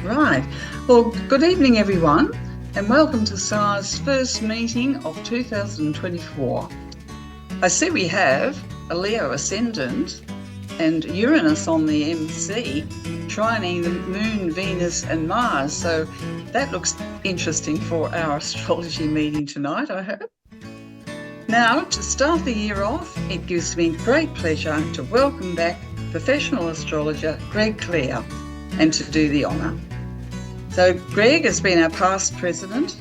Right. Well, good evening, everyone, and welcome to SAR's first meeting of 2024. I see we have a Leo ascendant and Uranus on the MC, trining the Moon, Venus, and Mars. So that looks interesting for our astrology meeting tonight, I hope. Now, to start the year off, it gives me great pleasure to welcome back professional astrologer Greg Clare and to do the honour. So Greg has been our past president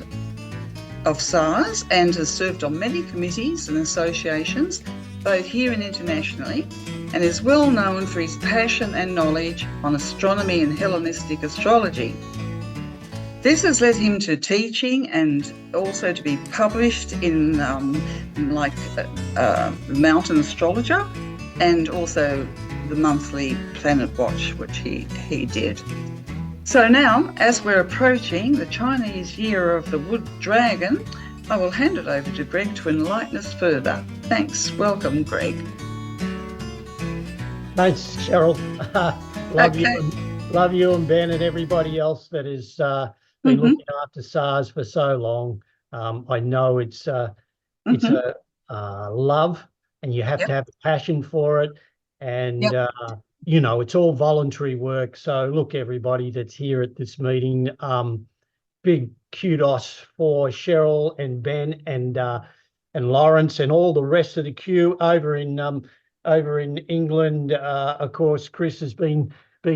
of SARS and has served on many committees and associations, both here and internationally, and is well known for his passion and knowledge on astronomy and Hellenistic astrology. This has led him to teaching and also to be published in Mountain Astrologer and also the monthly Planet Watch, which he did. So now, as we're approaching the Chinese year of the Wood Dragon, I will hand it over to Greg to enlighten us further. Thanks. Welcome, Greg. Thanks, Cheryl. Love you and Ben and everybody else that has been looking after SARS for so long. I know it's a love, and you have to have a passion for it. And it's all voluntary work. So look, everybody that's here at this meeting, big kudos for Cheryl and Ben and Lawrence and all the rest of the queue over in England. Of course, Chris has been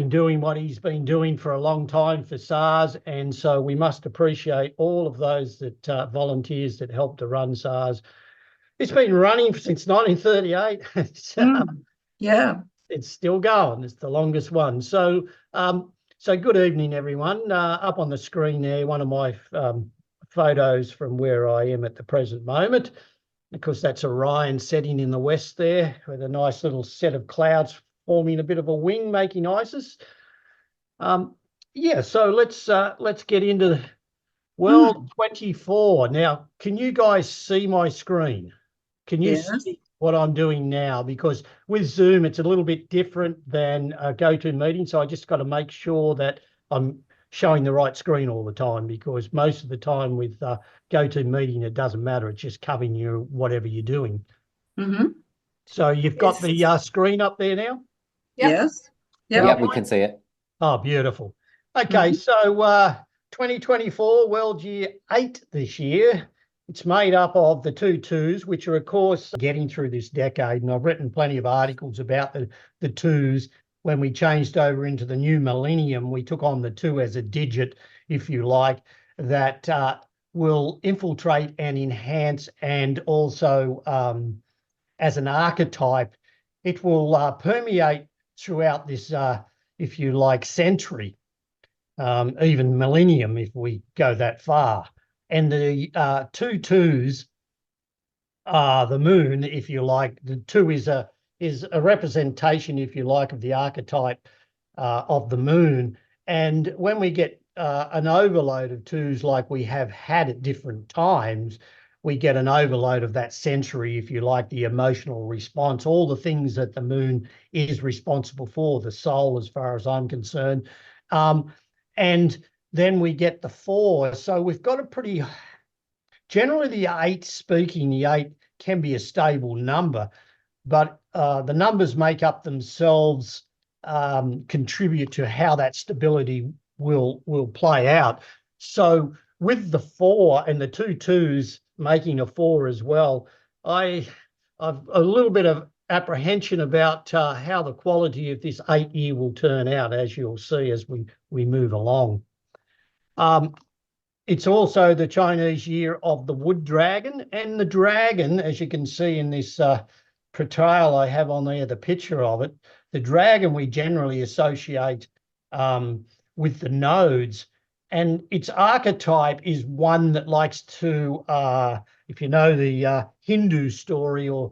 doing what he's been doing for a long time for SARS, and so we must appreciate all of those that volunteers that helped to run SARS. It's been running since 1938. It's still going. It's the longest one. So good evening, everyone. Up on the screen there, one of my photos from where I am at the present moment. Of course, that's Orion setting in the west there with a nice little set of clouds forming a bit of a wing, making Isis. So let's get into the World 24. Now, can you guys see my screen? Can you see what I'm doing now? Because with Zoom, it's a little bit different than a GoToMeeting. So I just got to make sure that I'm showing the right screen all the time, because most of the time with GoToMeeting, it doesn't matter. It's just covering you whatever you're doing. So you've got the screen up there now? Yes. Yeah, we can see it. Oh, beautiful. Okay, so 2024, World Year 8 this year. It's made up of the two twos, which are, of course, getting through this decade. And I've written plenty of articles about the twos. When we changed over into the new millennium, we took on the two as a digit, if you like, that will infiltrate and enhance, and also as an archetype, it will permeate throughout this, if you like, century, even millennium, if we go that far. And the two twos are the moon, if you like. The two is a representation, if you like, of the archetype of the moon. And when we get an overload of twos like we have had at different times, we get an overload of that century, if you like, the emotional response, all the things that the moon is responsible for, the soul, as far as I'm concerned. And then we get the four. So we've got a pretty, generally the eight can be a stable number, but the numbers make up themselves, contribute to how that stability will play out. So with the four and the two twos making a four as well, I've a little bit of apprehension about how the quality of this 8 year will turn out, as you'll see as we move along. It's also the Chinese year of the Wood Dragon, and the dragon, as you can see in this portrayal I have on there, the picture of it, the dragon we generally associate with the nodes, and its archetype is one that likes to, if you know the Hindu story or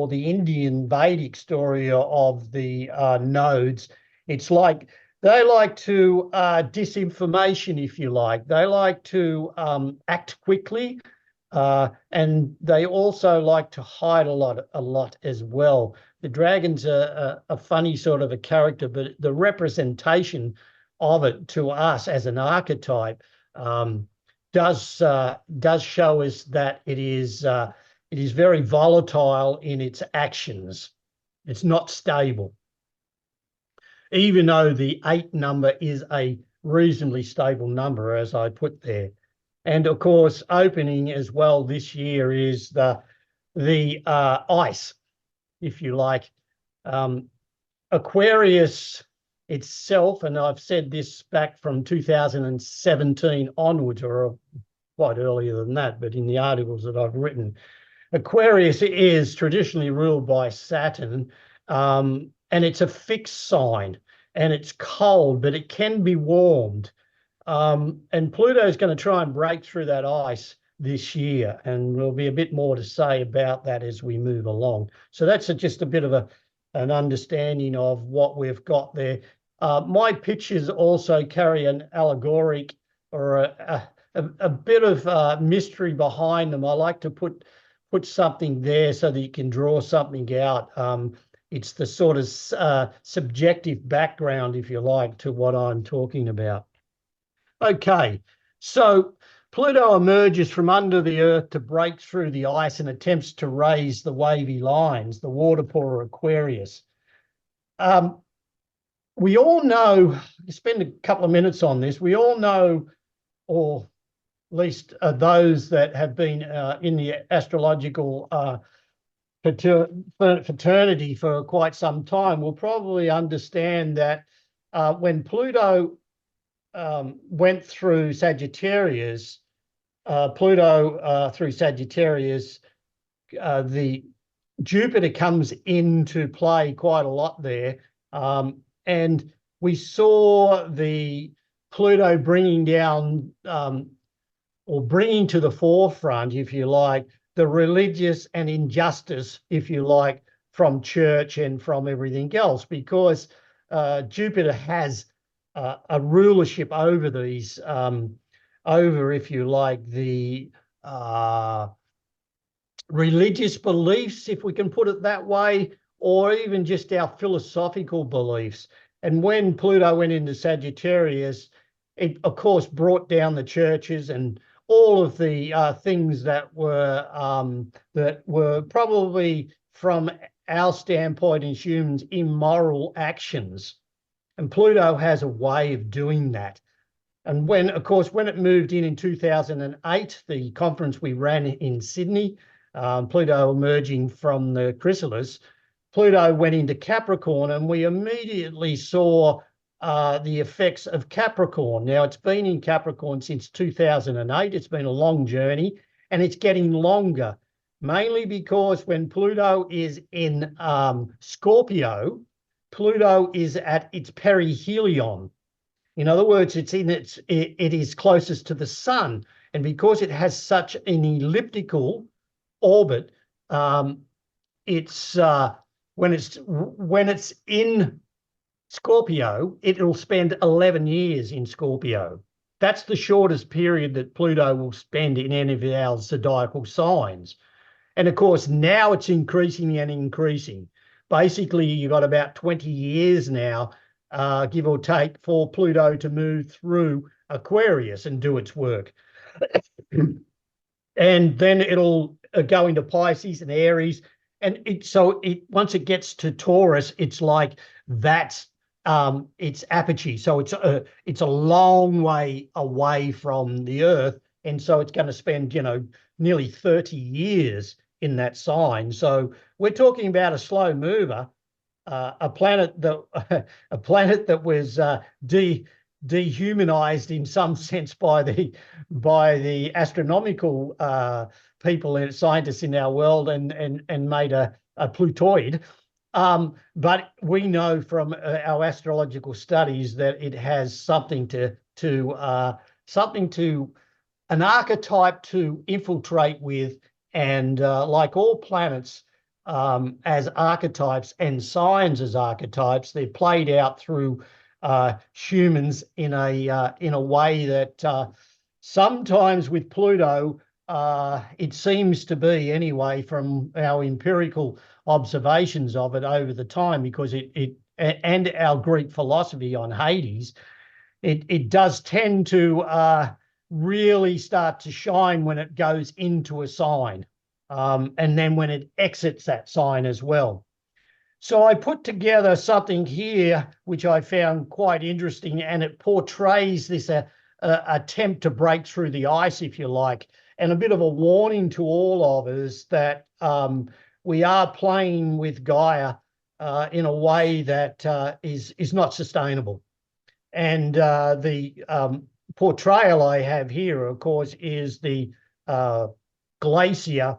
the Indian Vedic story of the nodes, it's like they like to disinformation, if you like. They like to act quickly, and they also like to hide a lot as well. The dragon's a funny sort of a character, but the representation of it to us as an archetype does show us that it is very volatile in its actions. It's not stable, even though the 8 number is a reasonably stable number, as I put there. And of course, opening as well this year is the ice, if you like. Aquarius itself, and I've said this back from 2017 onwards, or quite earlier than that, but in the articles that I've written, Aquarius is traditionally ruled by Saturn, and it's a fixed sign, and it's cold, but it can be warmed. And Pluto is going to try and break through that ice this year, and there'll be a bit more to say about that as we move along. So that's just a bit of an understanding of what we've got there. My pictures also carry an allegoric or a bit of mystery behind them. I like to put something there so that you can draw something out. It's the sort of subjective background, if you like, to what I'm talking about. Okay, so Pluto emerges from under the Earth to break through the ice and attempts to raise the wavy lines, the water pour Aquarius. We all know, spend a couple of minutes on this, we all know, or at least those that have been in the astrological fraternity for quite some time will probably understand that when Pluto went through Sagittarius, the Jupiter comes into play quite a lot there. And we saw the Pluto bringing down or bringing to the forefront, if you like, the religious and injustice, if you like, from church and from everything else, because Jupiter has a rulership over these, over, if you like, the religious beliefs, if we can put it that way, or even just our philosophical beliefs. And when Pluto went into Sagittarius, it, of course, brought down the churches and all of the things that were probably, from our standpoint as humans, immoral actions. And Pluto has a way of doing that. And when, of course, when it moved in 2008, the conference we ran in Sydney, Pluto emerging from the chrysalis, Pluto went into Capricorn, and we immediately saw the effects of Capricorn. Now, it's been in Capricorn since 2008. It's been a long journey, and it's getting longer, mainly because when Pluto is in Scorpio, Pluto is at its perihelion. In other words, it is closest to the sun. And because it has such an elliptical orbit, when it's in Scorpio, it'll spend 11 years in Scorpio. That's the shortest period that Pluto will spend in any of our zodiacal signs. And of course, now it's increasing and increasing. Basically, you've got about 20 years now, give or take, for Pluto to move through Aquarius and do its work. And then it'll go into Pisces and Aries. And once it gets to Taurus, it's like that's its apogee. So it's a long way away from the Earth. And so it's going to spend, nearly 30 years in that sign. So we're talking about a slow mover, a planet that was dehumanized in some sense by the astronomical people and scientists in our world and made a Plutoid. But we know from our astrological studies that it has something an archetype to infiltrate with. And like all planets, as archetypes and signs as archetypes, they're played out through humans in a way that sometimes with Pluto, it seems to be, anyway, from our empirical observations of it over the time, because and our Greek philosophy on Hades, it does tend to really start to shine when it goes into a sign, and then when it exits that sign as well. So I put together something here which I found quite interesting, and it portrays this attempt to break through the ice, if you like, and a bit of a warning to all of us that we are playing with Gaia in a way that is not sustainable. And the portrayal I have here, of course, is the glacier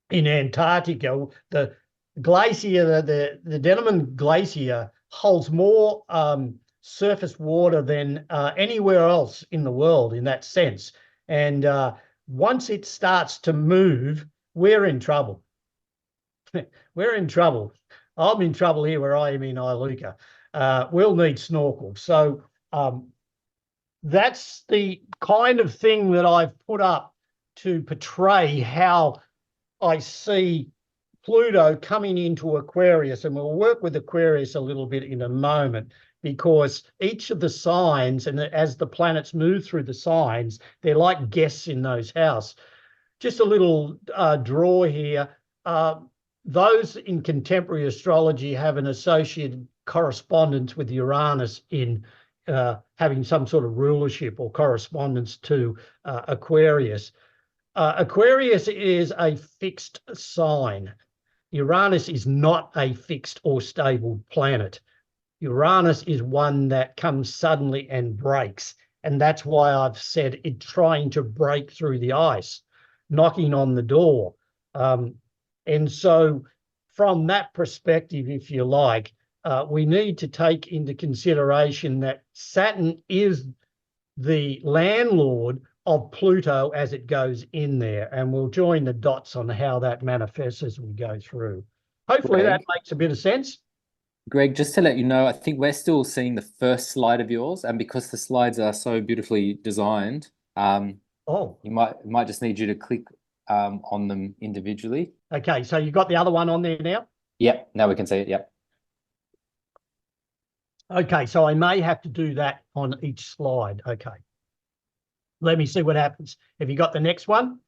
in Antarctica. The glacier, the Denman Glacier, holds more surface water than anywhere else in the world in that sense. And once it starts to move, we're in trouble. We're in trouble. I'm in trouble here where I am in Iluka. We'll need snorkels. So that's the kind of thing that I've put up to portray how I see Pluto coming into Aquarius, and we'll work with Aquarius a little bit in a moment, because each of the signs, and as the planets move through the signs, they're like guests in those houses. Just a little draw here. Those in contemporary astrology have an associated correspondence with Uranus in having some sort of rulership or correspondence to Aquarius. Aquarius is a fixed sign. Uranus is not a fixed or stable planet. Uranus is one that comes suddenly and breaks. And that's why I've said it trying to break through the ice, knocking on the door. And so from that perspective, if you like, we need to take into consideration that Saturn is the landlord of Pluto as it goes in there. And we'll join the dots on how that manifests as we go through. Hopefully that makes a bit of sense. Greg, just to let you know, I think we're still seeing the first slide of yours, and because the slides are so beautifully designed, you might just need you to click on them individually. Okay, so you got the other one on there now? Yep, now we can see it, yep. Okay, so I may have to do that on each slide. Okay. Let me see what happens. Have you got the next one?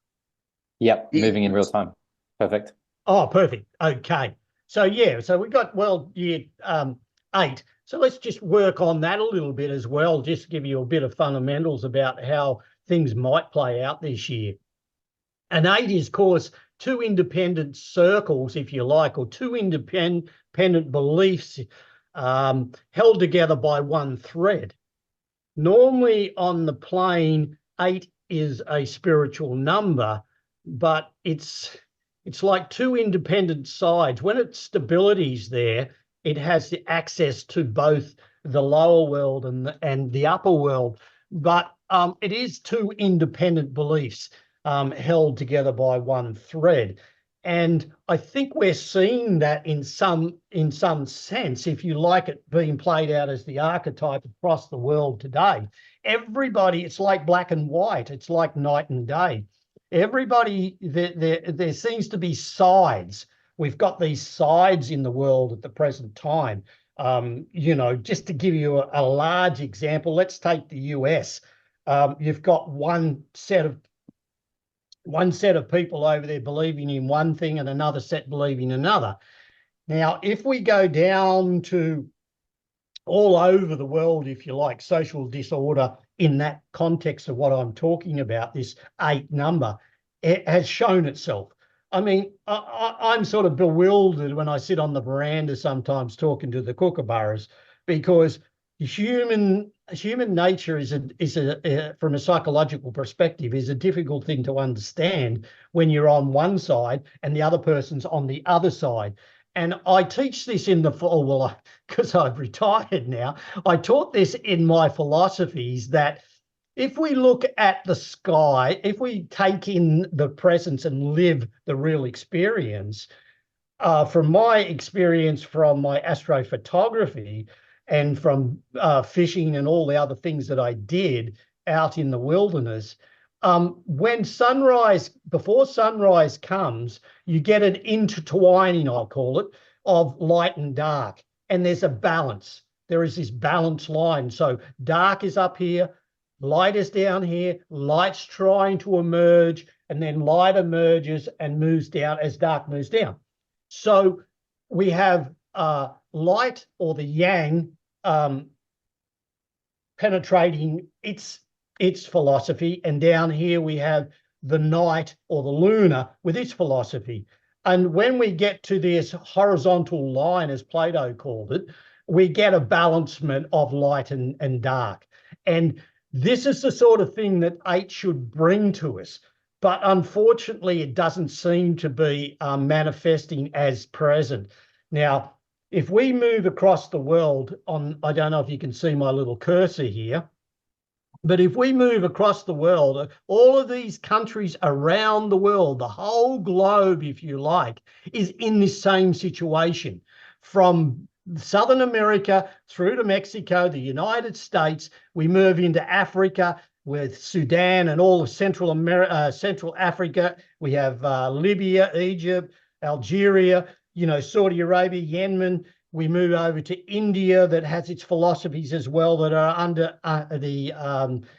Yep, moving in real time. Perfect. Oh, perfect. Okay. So yeah, so we got world year 8. So let's just work on that a little bit as well, just to give you a bit of fundamentals about how things might play out this year. And 8 is, of course, two independent circles, if you like, or two independent beliefs held together by one thread. Normally on the plane, 8 is a spiritual number, but it's like two independent sides. When its stability's there, it has the access to both the lower world and the upper world. But it is two independent beliefs held together by one thread. And I think we're seeing that in some sense, if you like, it being played out as the archetype across the world today. Everybody, it's like black and white. It's like night and day. Everybody, there seems to be sides. We've got these sides in the world at the present time. You know, just to give you a large example, let's take the US. You've got one set of people over there believing in one thing and another set believing another. Now, if we go down to all over the world, if you like, social disorder in that context of what I'm talking about, this 8 number, it has shown itself. I mean, I'm sort of bewildered when I sit on the veranda sometimes talking to the kookaburras, because human nature is from a psychological perspective, is a difficult thing to understand when you're on one side and the other person's on the other side. And I teach this in the fall, well, because I've retired now, I taught this in my philosophies that if we look at the sky, if we take in the presence and live the real experience, from my experience from my astrophotography and from fishing and all the other things that I did out in the wilderness, when sunrise, before sunrise comes, you get an intertwining, I'll call it, of light and dark, and there's a balance. there is this balanced line. So dark is up here, light is down here, light's trying to emerge, and then light emerges and moves down as dark moves down. So we have light, or the yang, penetrating its philosophy, and down here we have the night, or the lunar, with its philosophy. And when we get to this horizontal line, as Plato called it, we get a balancement of light and dark. And this is the sort of thing that 8 should bring to us. But unfortunately, it doesn't seem to be manifesting as present. Now, if we move across the world on, I don't know if you can see my little cursor here, but if we move across the world, all of these countries around the world, the whole globe, if you like, is in this same situation. From Southern America through to Mexico, the United States, we move into Africa with Sudan and all of Central Africa. We have Libya, Egypt, Algeria, Saudi Arabia, Yemen. We move over to India, that has its philosophies as well, that are under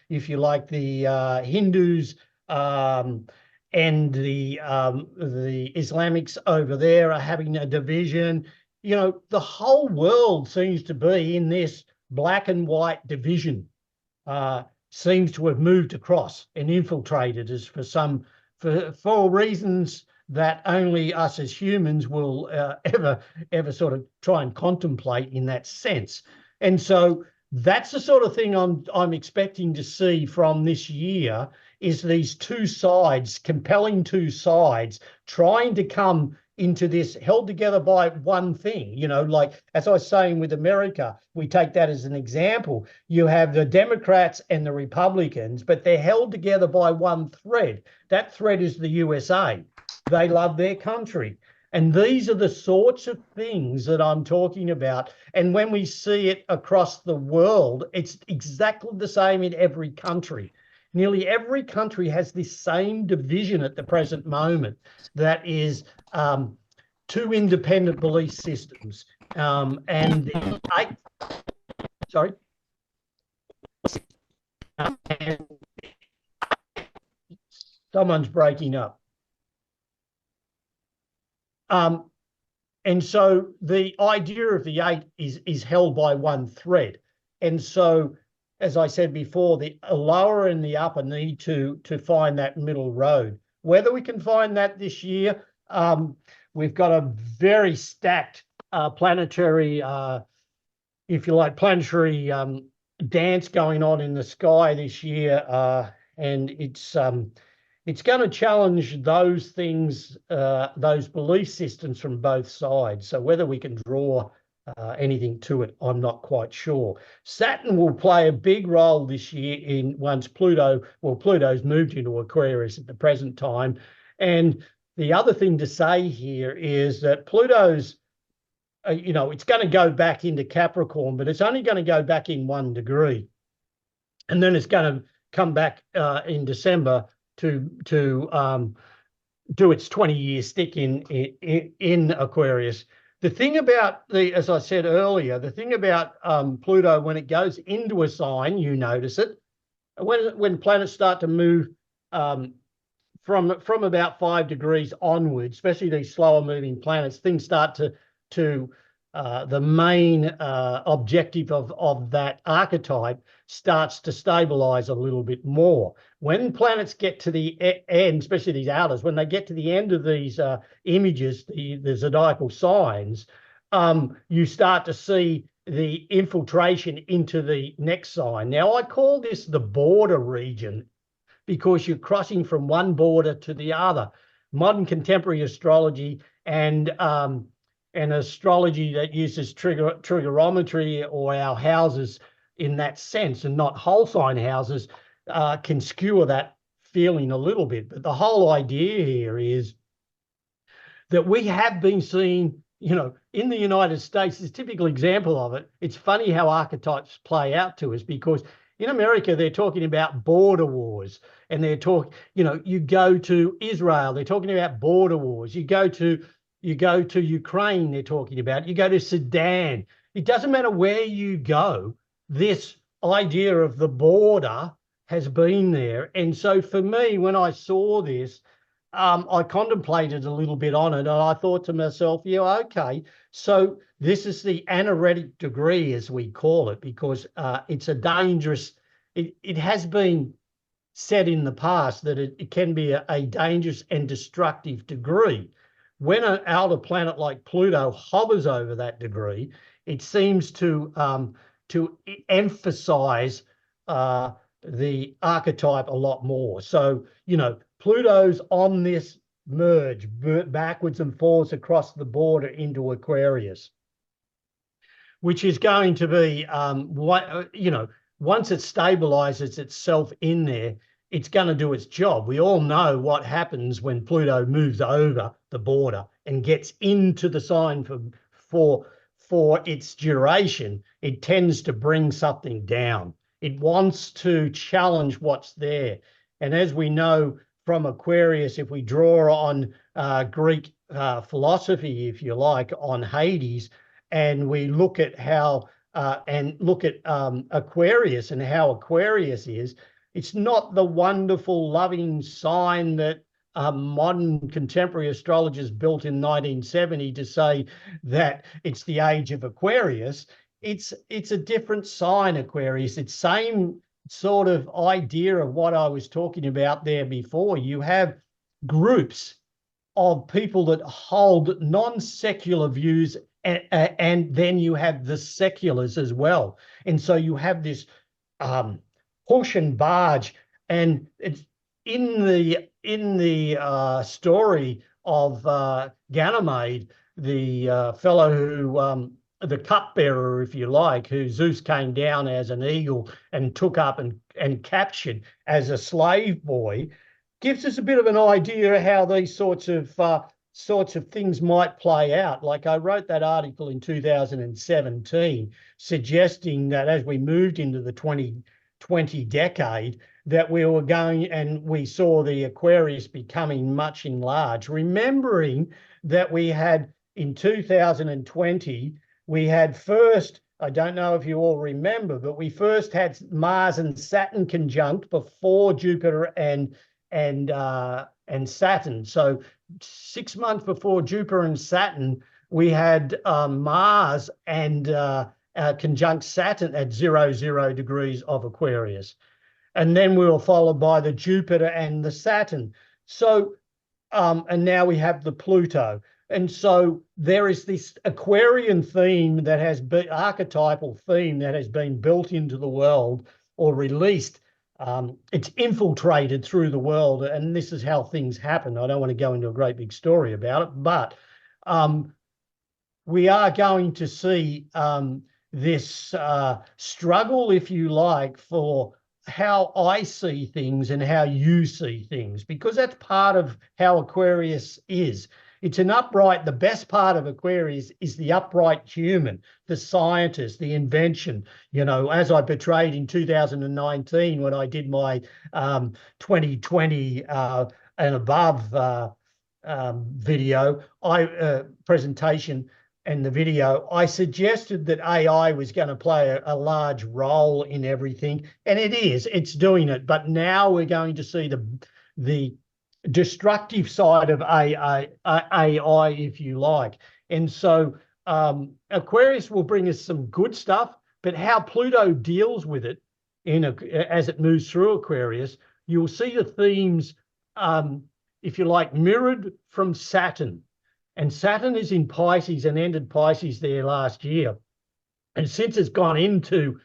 if you like, the Hindus and the Islamics over there are having a division. The whole world seems to be in this black and white division. Seems to have moved across and infiltrated us for reasons that only us as humans will ever sort of try and contemplate in that sense. And so that's the sort of thing I'm expecting to see from this year, is these two sides, compelling two sides, trying to come into this, held together by one thing. Like, as I was saying with America, we take that as an example. You have the Democrats and the Republicans, but they're held together by one thread. That thread is the USA. They love their country. And these are the sorts of things that I'm talking about. And when we see it across the world, it's exactly the same in every country. Nearly every country has this same division at the present moment, that is two independent belief systems. And someone's breaking up. And so the idea of the 8 is held by one thread. And so, as I said before, the lower and the upper need to find that middle road. Whether we can find that this year, we've got a very stacked planetary, if you like, planetary dance going on in the sky this year, and it's going to challenge those things, those belief systems from both sides. So whether we can draw anything to it, I'm not quite sure. Saturn will play a big role this year once Pluto's moved into Aquarius at the present time. And the other thing to say here is that Pluto's, it's going to go back into Capricorn, but it's only going to go back in 1 degree. And then it's going to come back in December to do its 20-year stick in Aquarius. The thing about as I said earlier, the thing about Pluto, when it goes into a sign, you notice it. When planets start to move from about 5 degrees onwards, especially these slower moving planets, things start to the main objective of that archetype starts to stabilize a little bit more. When planets get to the end, especially these outers, when they get to the end of these images, the zodiacal signs, you start to see the infiltration into the next sign. Now, I call this the border region because you're crossing from one border to the other. Modern contemporary astrology and astrology that uses trigonometry or our houses in that sense, and not whole sign houses, can skewer that feeling a little bit. But the whole idea here is that we have been seeing, in the United States, this typical example of it. It's funny how archetypes play out to us, because in America, they're talking about border wars, and they're talking, you go to Israel, they're talking about border wars. You go to Ukraine, they're talking about. You go to Sudan, it doesn't matter where you go, this idea of the border has been there. And so for me, when I saw this, I contemplated a little bit on it, and I thought to myself, yeah, okay, so this is the anaretic degree, as we call it, because it's a dangerous, it has been said in the past that it can be a dangerous and destructive degree. When an outer planet like Pluto hovers over that degree, it seems to emphasize the archetype a lot more. So, you know, Pluto's on this merge backwards and forwards across the border into Aquarius, which is going to be, you know, once it stabilizes itself in there, it's going to do its job. We all know what happens when Pluto moves over the border and gets into the sign for its duration. It tends to bring something down. It wants to challenge what's there. And as we know from Aquarius, if we draw on Greek philosophy, if you like, on Hades, and we look at how Aquarius and how Aquarius is, it's not the wonderful, loving sign that modern contemporary astrologers built in 1970 to say that it's the age of Aquarius. It's a different sign, Aquarius. It's same sort of idea of what I was talking about there before. You have groups of people that hold non-secular views, and then you have the seculars as well. And so you have this push and barge, and it's in the story of Ganymede, the fellow who the cupbearer, if you like, who Zeus came down as an eagle and took up and captured as a slave boy, gives us a bit of an idea of how these sorts of things might play out. Like I wrote that article in 2017 suggesting that as we moved into the 2020 decade, that we were going, and we saw the Aquarius becoming much enlarged, remembering that we had in 2020, we had first, I don't know if you all remember, but we first had Mars and Saturn conjunct before Jupiter and Saturn. So 6 months before Jupiter and Saturn, we had Mars and conjunct Saturn at 0 degrees of Aquarius. And then we were followed by the Jupiter and the Saturn. So, and now we have the Pluto. And so there is this Aquarian theme that has been, archetypal theme that has been built into the world or released. It's infiltrated through the world, and this is how things happen. I don't want to go into a great big story about it, but we are going to see this struggle, if you like, for how I see things and how you see things, because that's part of how Aquarius is. It's an upright, the best part of Aquarius is the upright human, the scientist, the invention. You know, as I portrayed in 2019 when I did my 2020 and above video, presentation and the video, I suggested that AI was going to play a large role in everything, and it is. It's doing it. But now we're going to see the destructive side of AI, if you like. And so Aquarius will bring us some good stuff, but how Pluto deals with it as it moves through Aquarius, you'll see the themes, if you like, mirrored from Saturn. And Saturn is in Pisces and ended Pisces there last year. And since it's gone into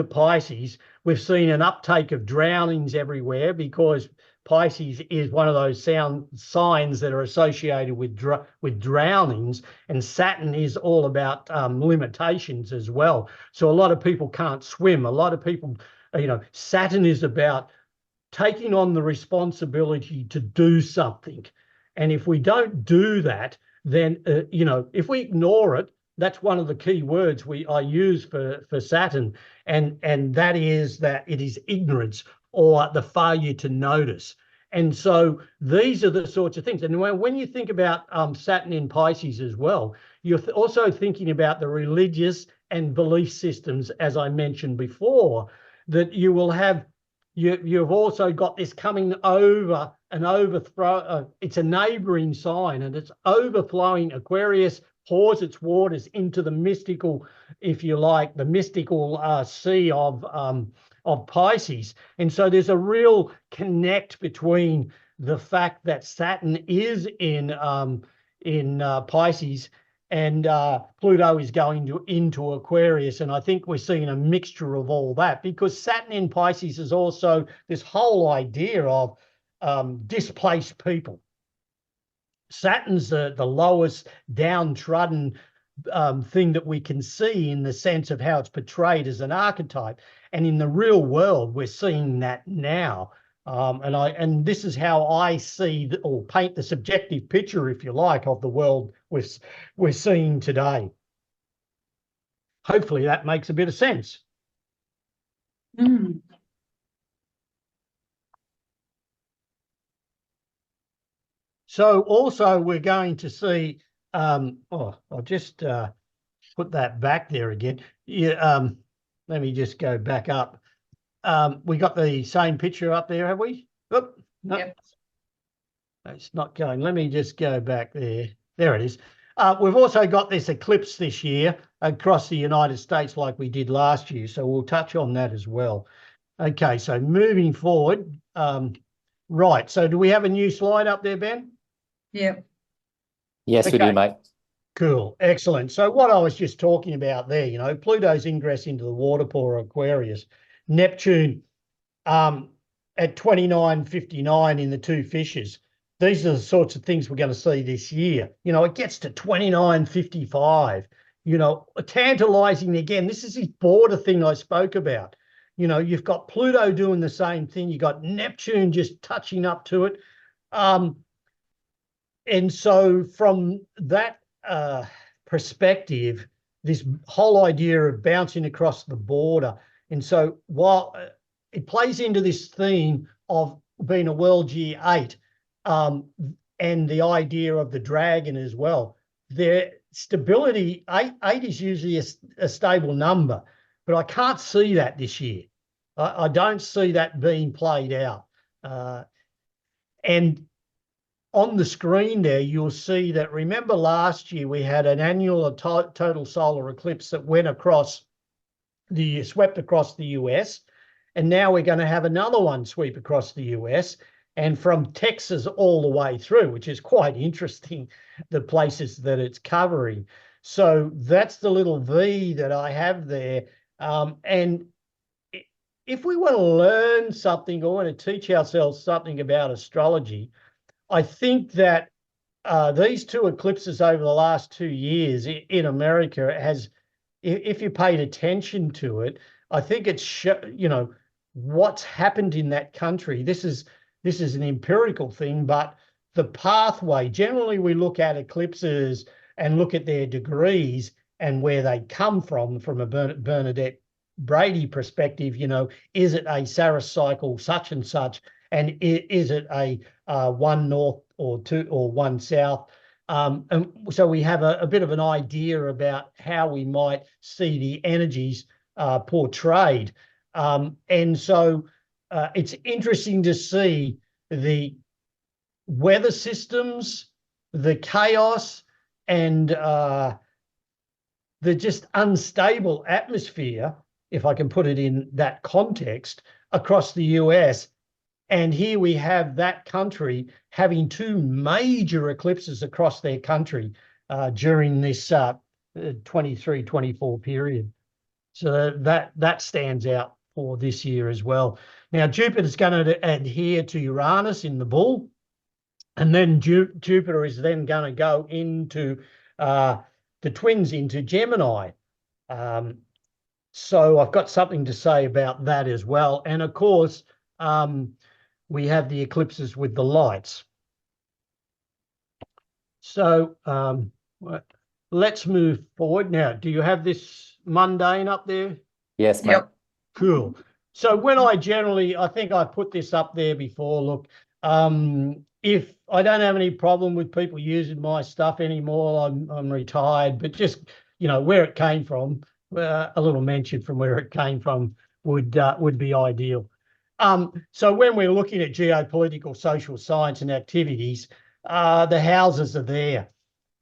Pisces, we've seen an uptake of drownings everywhere, because Pisces is one of those signs that are associated with drownings, and Saturn is all about limitations as well. So a lot of people can't swim. A lot of people, you know, Saturn is about taking on the responsibility to do something. And if we don't do that, then, you know, if we ignore it, that's one of the key words I use for Saturn, and that is that it is ignorance or the failure to notice. And so these are the sorts of things. And when you think about Saturn in Pisces as well, you're also thinking about the religious and belief systems, as I mentioned before, that you will have, you've also got this coming over an overthrow. It's a neighboring sign, and it's overflowing. Aquarius pours its waters into the mystical, if you like, the mystical sea of Pisces. And so there's a real connect between the fact that Saturn is in Pisces and Pluto is going into Aquarius. And I think we're seeing a mixture of all that, because Saturn in Pisces is also this whole idea of displaced people. Saturn's the lowest downtrodden thing that we can see, in the sense of how it's portrayed as an archetype. And in the real world, we're seeing that now. And this is how I see or paint the subjective picture, if you like, of the world we're seeing today. Hopefully that makes a bit of sense. Mm. So also we're going to see, I'll just put that back there again. Yeah, let me just go back up. We got the same picture up there, have we? Oop, no, Yep. It's not going. Let me just go back there. There it is. We've also got this eclipse this year across the United States, like we did last year. So we'll touch on that as well. Okay, so moving forward. Right, so do we have a new slide up there, Ben? Yep. Yes, we do, mate. Cool, excellent. So what I was just talking about there, you know, Pluto's ingress into the water pool Aquarius, Neptune at 29.59 in the two fishes. These are the sorts of things we're going to see this year. You know, it gets to 29.55, you know, tantalizing again. This is this border thing I spoke about. You know, you've got Pluto doing the same thing. You've got Neptune just touching up to it. And so from that perspective, this whole idea of bouncing across the border. And so while it plays into this theme of being a world year 8, and the idea of the dragon as well. Their stability, eight is usually a stable number, but I can't see that this year. I don't see that being played out. And on the screen there, you'll see that, remember last year we had an annual total solar eclipse that went across swept across the US, and now we're going to have another one sweep across the US, and from Texas all the way through, which is quite interesting, the places that it's covering. So that's the little V that I have there. And if we want to learn something or want to teach ourselves something about astrology, I think that these two eclipses over the last 2 years in America has, if you paid attention to it, I think it's, you know, what's happened in that country. This is an empirical thing, but the pathway, generally we look at eclipses and look at their degrees and where they come from a Bernadette Brady perspective. You know, is it a Saros cycle such and such, and is it a 1 north or 2 or 1 south? And so we have a bit of an idea about how we might see the energies portrayed. And so it's interesting to see the weather systems, the chaos, and the just unstable atmosphere, if I can put it in that context, across the US. And here we have that country having 2 major eclipses across their country during this 23-24 period. So that stands out for this year as well. Now, Jupiter's going to adhere to Uranus in the bull, and then Jupiter is then going to go into the twins into Gemini. So I've got something to say about that as well. And of course, we have the eclipses with the lights. So let's move forward. Now, do you have this mundane up there? Yes, mate. Yep. Cool. So when I think I put this up there before, look, if I don't have any problem with people using my stuff anymore, I'm retired, but just, you know, where it came from, a little mention from where it came from would be ideal. So when we're looking at geopolitical, social science and activities, the houses are there.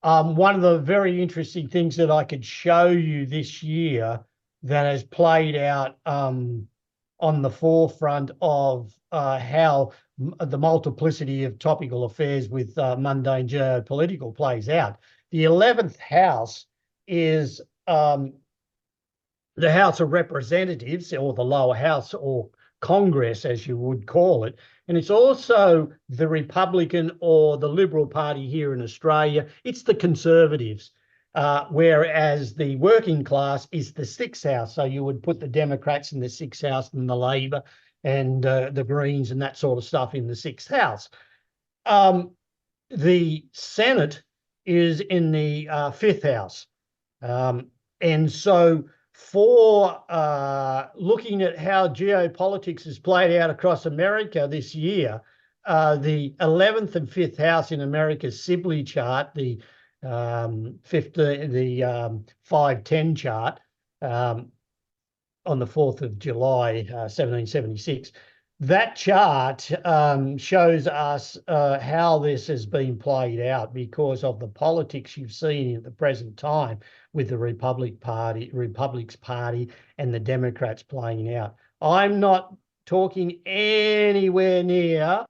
One of the very interesting things that I could show you this year that has played out on the forefront of how the multiplicity of topical affairs with mundane geopolitical plays out. The 11th house is the House of Representatives, or the lower house, or Congress, as you would call it. And it's also the Republican or the Liberal Party here in Australia. It's the Conservatives, whereas the working class is the 6th house. So you would put the Democrats in the 6th house and the Labor and the Greens and that sort of stuff in the 6th house. The Senate is in the 5th house. And so for looking at how geopolitics has played out across America this year, the 11th and 5th house in America's Sibley chart, the 510 chart on the 4th of July, 1776, that chart shows us how this has been played out because of the politics you've seen at the present time with the Republic's Party and the Democrats playing out. I'm not talking anywhere near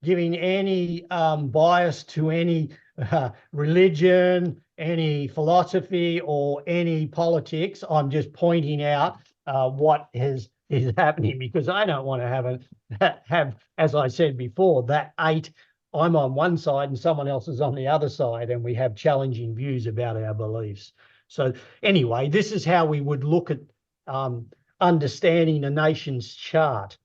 giving any bias to any religion, any philosophy, or any politics. I'm just pointing out what is happening, because I don't want to have, as I said before, that 8, I'm on one side and someone else is on the other side, and we have challenging views about our beliefs. So anyway, this is how we would look at understanding a nation's chart.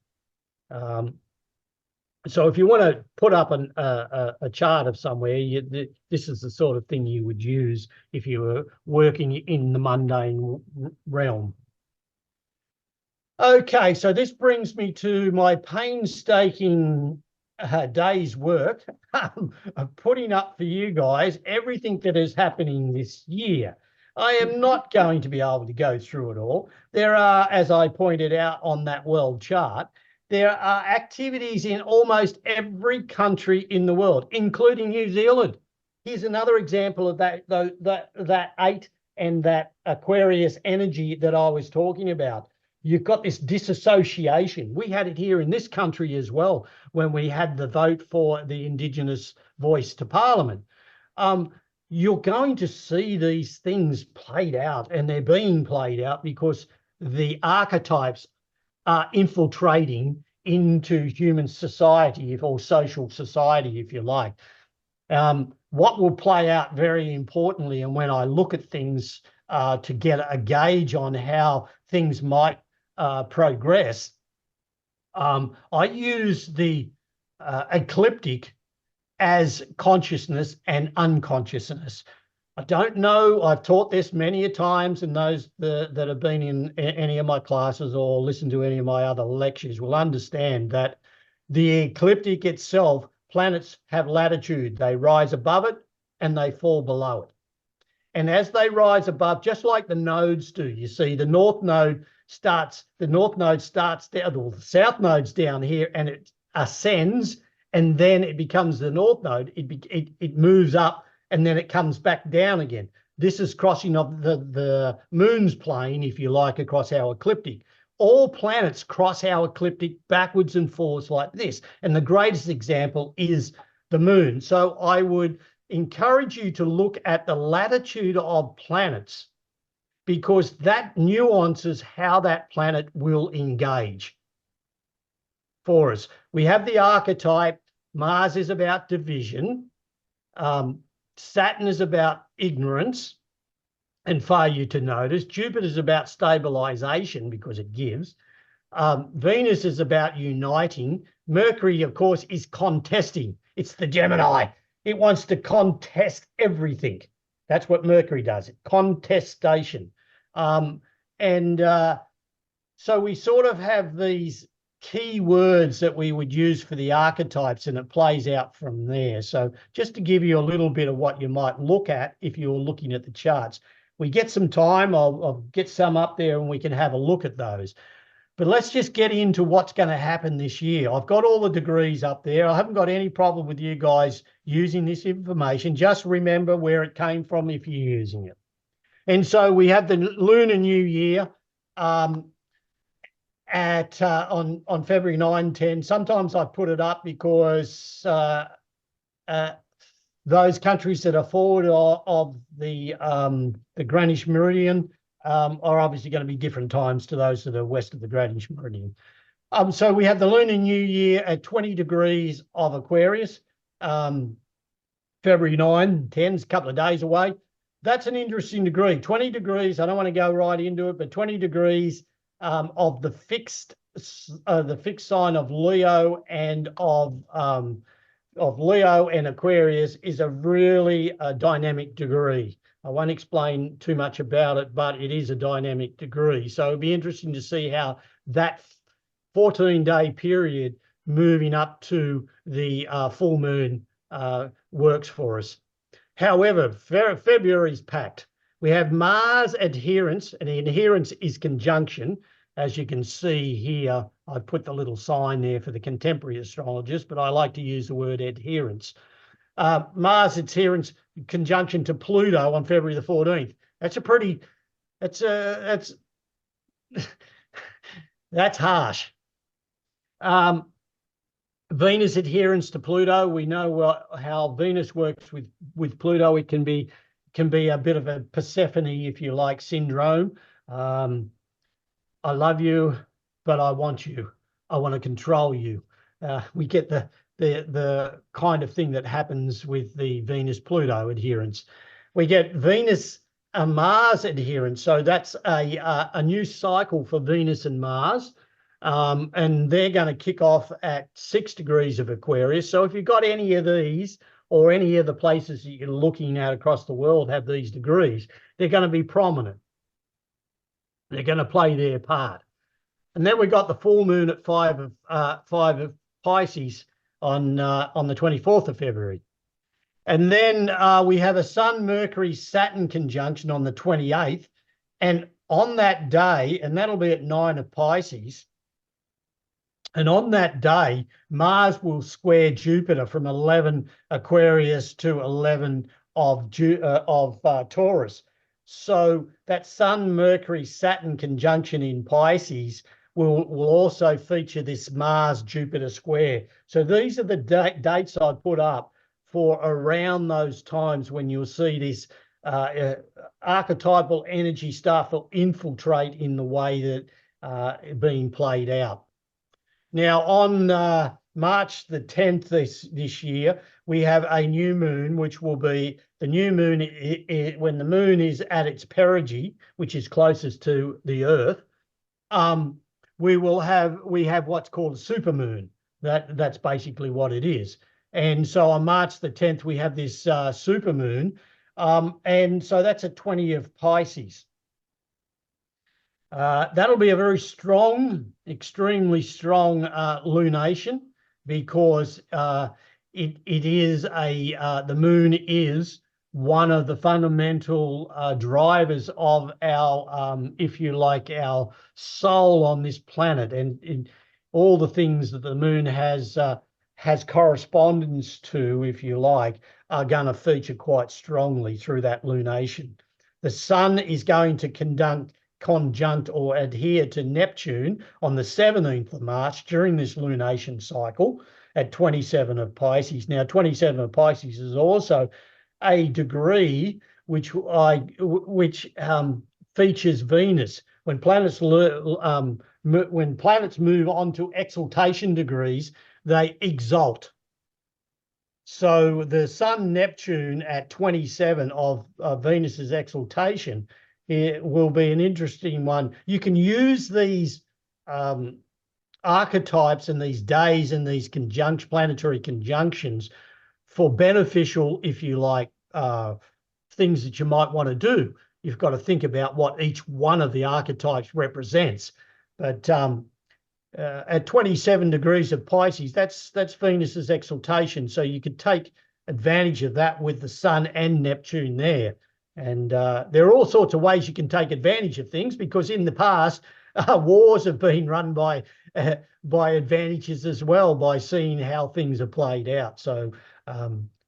So if you want to put up a chart of somewhere, this is the sort of thing you would use if you were working in the mundane realm. Okay, so this brings me to my painstaking day's work of putting up for you guys everything that is happening this year. I am not going to be able to go through it all. There are, as I pointed out on that world chart, there are activities in almost every country in the world, including New Zealand. Here's another example of that 8 and that Aquarius energy that I was talking about. You've got this disassociation. We had it here in this country as well when we had the vote for the Indigenous voice to Parliament. You're going to see these things played out, and they're being played out because the archetypes are infiltrating into human society, or social society, if you like. What will play out very importantly, and when I look at things to get a gauge on how things might progress, I use the ecliptic as consciousness and unconsciousness. I don't know, I've taught this many a times, and those that have been in any of my classes or listened to any of my other lectures will understand that the ecliptic itself, planets have latitude. They rise above it and they fall below it. And as they rise above, just like the nodes do, you see the north node starts down, or the south node's down here, and it ascends, and then it becomes the north node. It moves up, and then it comes back down again. This is crossing of the moon's plane, if you like, across our ecliptic. All planets cross our ecliptic backwards and forwards like this. And the greatest example is the moon. So I would encourage you to look at the latitude of planets, because that nuances how that planet will engage for us. We have the archetype. Mars is about division. Saturn is about ignorance and failure to notice. Jupiter is about stabilization because it gives. Venus is about uniting. Mercury, of course, is contesting. It's the Gemini. It wants to contest everything. That's what Mercury does, contestation. So we sort of have these key words that we would use for the archetypes, and it plays out from there. So just to give you a little bit of what you might look at if you're looking at the charts, we get some time, I'll get some up there and we can have a look at those. But let's just get into what's going to happen this year. I've got all the degrees up there. I haven't got any problem with you guys using this information. Just remember where it came from if you're using it. And so we have the Lunar New Year on February 9, 10. Sometimes I put it up because those countries that are forward of the Greenwich Meridian are obviously going to be different times to those that are west of the Greenwich Meridian. So we have the Lunar New Year at 20 degrees of Aquarius, February 9, 10, a couple of days away. That's an interesting degree. 20 degrees, I don't want to go right into it, but 20 degrees of the fixed sign of Leo and of Leo and Aquarius is a really dynamic degree. I won't explain too much about it, but it is a dynamic degree. So it'd be interesting to see how that 14-day period moving up to the full moon works for us. However, February is packed. We have Mars adherence, and adherence is conjunction. As you can see here, I put the little sign there for the contemporary astrologers, but I like to use the word adherence. Mars adherence conjunction to Pluto on February the 14th. That's harsh. Venus adherence to Pluto. We know how Venus works with Pluto. It can be a bit of a Persephone, if you like, syndrome. I love you, but I want you. I want to control you. We get the kind of thing that happens with the Venus-Pluto adherence. We get Venus-Mars adherence. So that's a new cycle for Venus and Mars. And they're going to kick off at 6 degrees of Aquarius. So if you've got any of these or any of the places that you're looking at across the world have these degrees, they're going to be prominent. They're going to play their part. And then we got the full moon at 5 of Pisces on the 24th of February. And then we have a Sun-Mercury-Saturn conjunction on the 28th. And on that day, and that'll be at 9 of Pisces, and on that day, Mars will square Jupiter from 11 Aquarius to 11 of Taurus. So that Sun-Mercury-Saturn conjunction in Pisces will also feature this Mars-Jupiter square. So these are the dates I put up for around those times when you'll see this archetypal energy stuff will infiltrate in the way that being played out. Now, on March the 10th this year, we have a new moon, which will be the new moon when the moon is at its perigee, which is closest to the Earth. We have what's called a supermoon. That's basically what it is. And so on March the 10th, we have this supermoon. And so that's at 20 of Pisces. That'll be a very strong, extremely strong lunation because it is the moon is one of the fundamental drivers of our, if you like, our soul on this planet, and all the things that the moon has correspondence to, if you like, are going to feature quite strongly through that lunation. The sun is going to conjunct or adhere to Neptune on the 17th of March during this lunation cycle at 27 of Pisces. Now, 27 of Pisces is also a degree which features Venus. When planets move on to exaltation degrees, they exalt. So the Sun Neptune at 27 of Venus's exaltation, it will be an interesting one. You can use these archetypes and these days and these planetary conjunctions for beneficial, if you like, things that you might want to do. You've got to think about what each one of the archetypes represents. But at 27 degrees of Pisces, that's Venus's exaltation. So you could take advantage of that with the Sun and Neptune there. And there are all sorts of ways you can take advantage of things, because in the past, wars have been run by advantages as well, by seeing how things are played out. So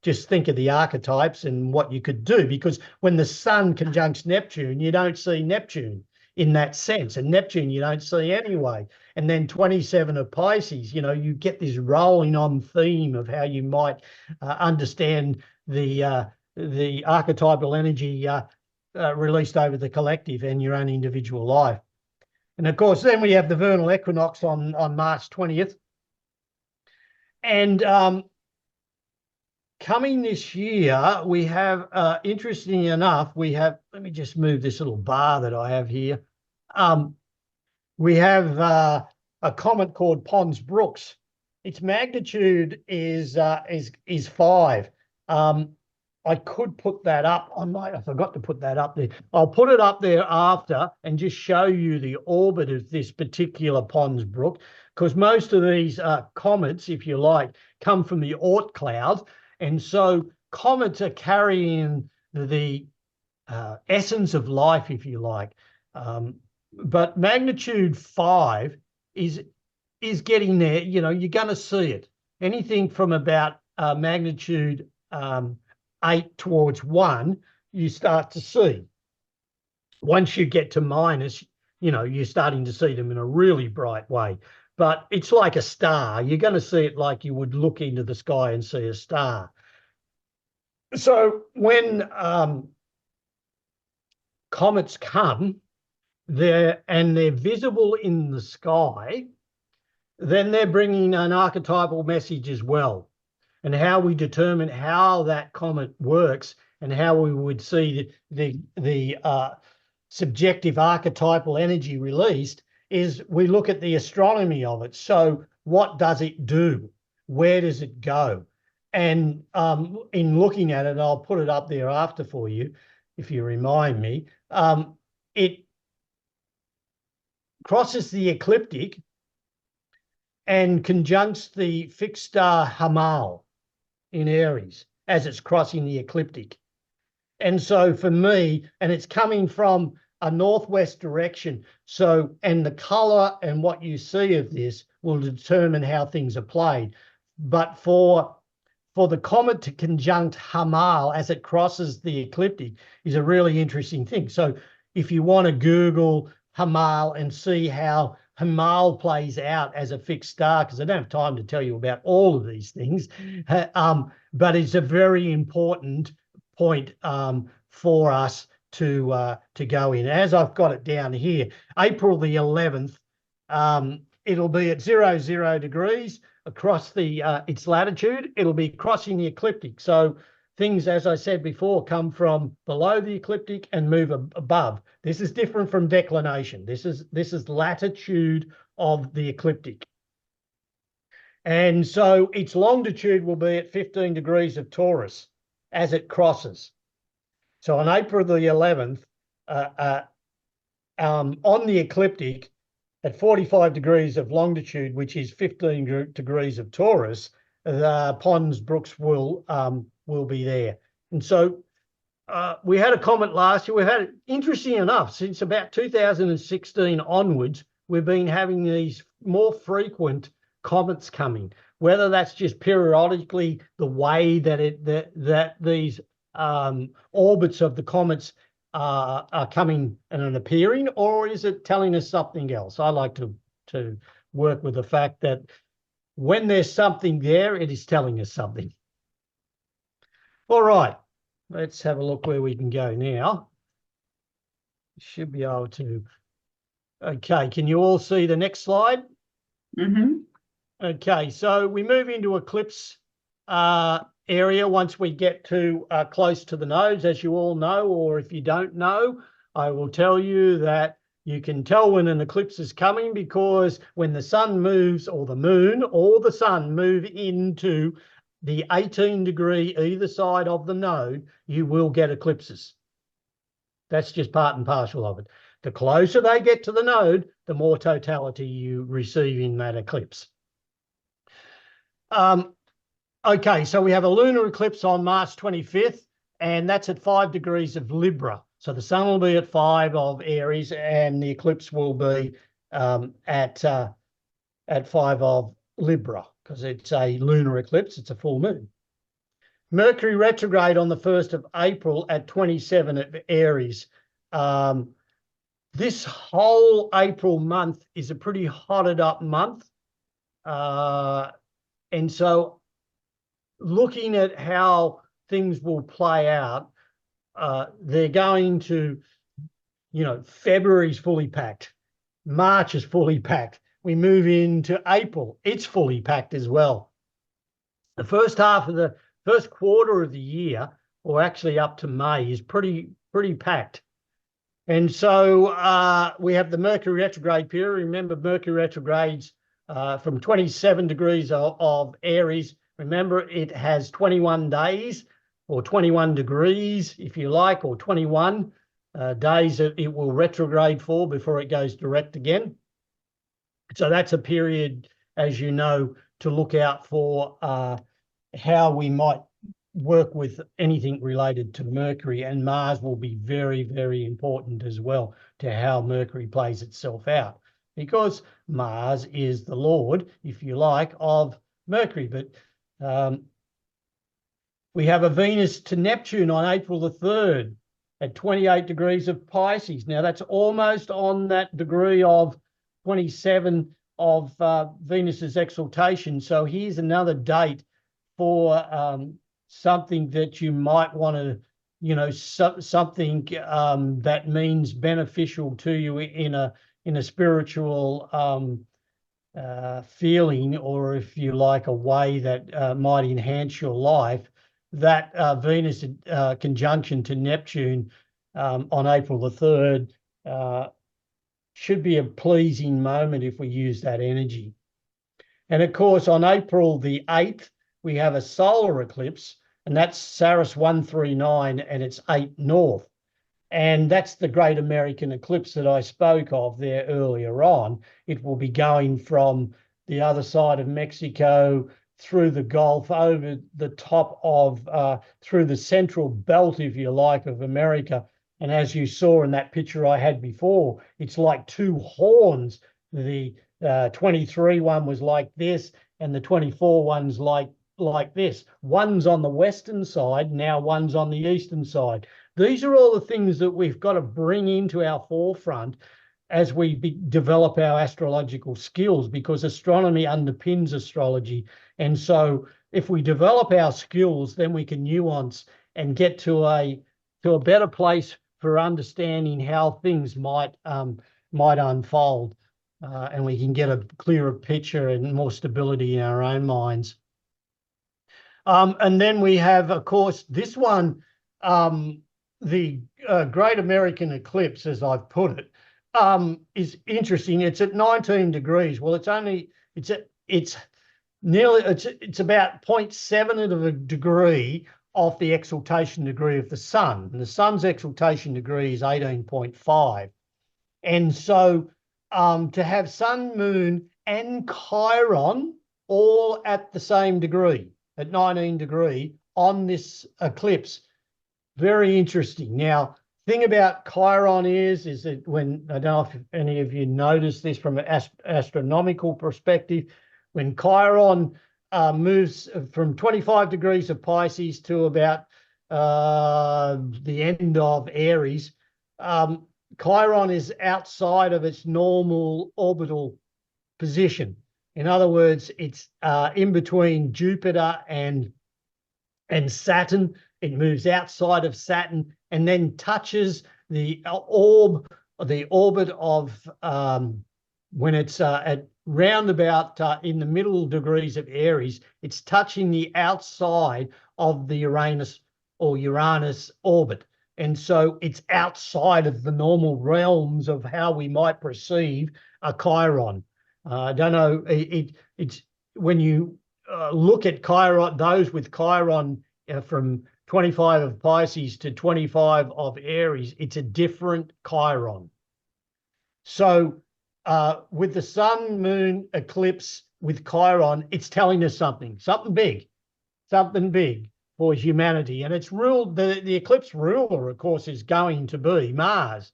just think of the archetypes and what you could do, because when the sun conjuncts Neptune, you don't see Neptune in that sense, and Neptune you don't see anyway. And then 27 of Pisces, you get this rolling on theme of how you might understand the archetypal energy released over the collective and your own individual life. And of course, then we have the vernal equinox on March 20th. And coming this year, we have, interestingly enough, let me just move this little bar that I have here. We have a comet called Pons Brooks. Its magnitude is 5. I could put that up. I forgot to put that up there. I'll put it up there after and just show you the orbit of this particular Pons Brook, because most of these comets, if you like, come from the Oort cloud. And so comets are carrying the essence of life, if you like. But magnitude 5 is getting there. You're going to see it. Anything from about magnitude 8 towards 1, you start to see. Once you get to minus, you're starting to see them in a really bright way. But it's like a star. You're going to see it like you would look into the sky and see a star. So when comets come, they're visible in the sky, then they're bringing an archetypal message as well. And how we determine how that comet works and how we would see the subjective archetypal energy released is we look at the astronomy of it. So what does it do? Where does it go? And in looking at it, I'll put it up there after for you, if you remind me, it crosses the ecliptic and conjuncts the fixed star Hamal in Aries as it's crossing the ecliptic. And so for me, and it's coming from a northwest direction. So, and the color and what you see of this will determine how things are played. But for the comet to conjunct Hamal as it crosses the ecliptic is a really interesting thing. So if you want to Google Hamal and see how Hamal plays out as a fixed star, because I don't have time to tell you about all of these things, but it's a very important point for us to go in. As I've got it down here, April the 11th, it'll be at 00 degrees across its latitude. It'll be crossing the ecliptic. So things, as I said before, come from below the ecliptic and move above. This is different from declination. This is latitude of the ecliptic. And so its longitude will be at 15 degrees of Taurus as it crosses. So on April the 11th, on the ecliptic, at 45 degrees of longitude, which is 15 degrees of Taurus, the Pons Brooks will be there. And so we had a comet last year. We've had, interesting enough, since about 2016 onwards, we've been having these more frequent comets coming, whether that's just periodically the way that these orbits of the comets are coming and appearing, or is it telling us something else? I like to work with the fact that when there's something there, it is telling us something. All right, let's have a look where we can go now. Should be able to. Okay, can you all see the next slide? Mm-hmm. Okay, so we move into eclipse area once we get to close to the nodes, as you all know, or if you don't know, I will tell you that you can tell when an eclipse is coming, because when the sun moves, or the moon or the sun move into the 18 degree either side of the node, you will get eclipses. That's just part and parcel of it. The closer they get to the node, the more totality you receive in that eclipse. Okay, so we have a lunar eclipse on March 25th, and that's at 5 degrees of Libra. So the sun will be at 5 of Aries, and the eclipse will be at 5 of Libra, because it's a lunar eclipse, it's a full moon. Mercury retrograde on the 1st of April at 27 of Aries. This whole April month is a pretty hotted up month. And so looking at how things will play out, they're going to, February's fully packed. March is fully packed. We move into April, it's fully packed as well. The first quarter of the year, or actually up to May, is pretty packed. And so we have the Mercury retrograde period. Remember, Mercury retrogrades from 27 degrees of Aries. Remember, it has 21 days, or 21 degrees, if you like, or 21 days that it will retrograde for before it goes direct again. So that's a period, as you know, to look out for how we might work with anything related to Mercury, and Mars will be very, very important as well to how Mercury plays itself out, because Mars is the lord, if you like, of Mercury. But we have a Venus to Neptune on April the 3rd at 28 degrees of Pisces. Now that's almost on that degree of 27 of Venus's exaltation. So here's another date for something that you might want to, something that means beneficial to you in a spiritual feeling, or if you like, a way that might enhance your life. That Venus conjunction to Neptune on April the 3rd should be a pleasing moment if we use that energy. And of course, on April the 8th, we have a solar eclipse, and that's Saros 139, and it's 8 north. And that's the Great American Eclipse that I spoke of there earlier on. It will be going from the other side of Mexico, through the Gulf, over the top of, through the central belt, if you like, of America. And as you saw in that picture I had before, it's like two horns. The 23 one was like this, and the 24 one's like this. One's on the western side, now one's on the eastern side. These are all the things that we've got to bring into our forefront as we develop our astrological skills, because astronomy underpins astrology. And so if we develop our skills, then we can nuance and get to a better place for understanding how things might unfold, and we can get a clearer picture and more stability in our own minds. And then we have, of course, this one, the Great American Eclipse, as I've put it, is interesting. It's at 19 degrees. Well, it's about 0.7 of a degree off the exaltation degree of the sun. And the sun's exaltation degree is 18.5. And so to have sun, moon, and Chiron all at the same degree, at 19 degree on this eclipse, very interesting. Now, thing about Chiron is that when, I don't know if any of you noticed this from an astronomical perspective, when Chiron moves from 25 degrees of Pisces to about the end of Aries, Chiron is outside of its normal orbital position. In other words, it's in between Jupiter and Saturn. It moves outside of Saturn and then touches the orbit of, when it's at roundabout in the middle degrees of Aries, it's touching the outside of the Uranus orbit. And so it's outside of the normal realms of how we might perceive a Chiron. I don't know, it's when you look at Chiron, those with Chiron from 25 of Pisces to 25 of Aries, it's a different Chiron. So with the sun moon eclipse with Chiron, it's telling us something big for humanity. And it's ruled, the eclipse ruler, of course, is going to be Mars.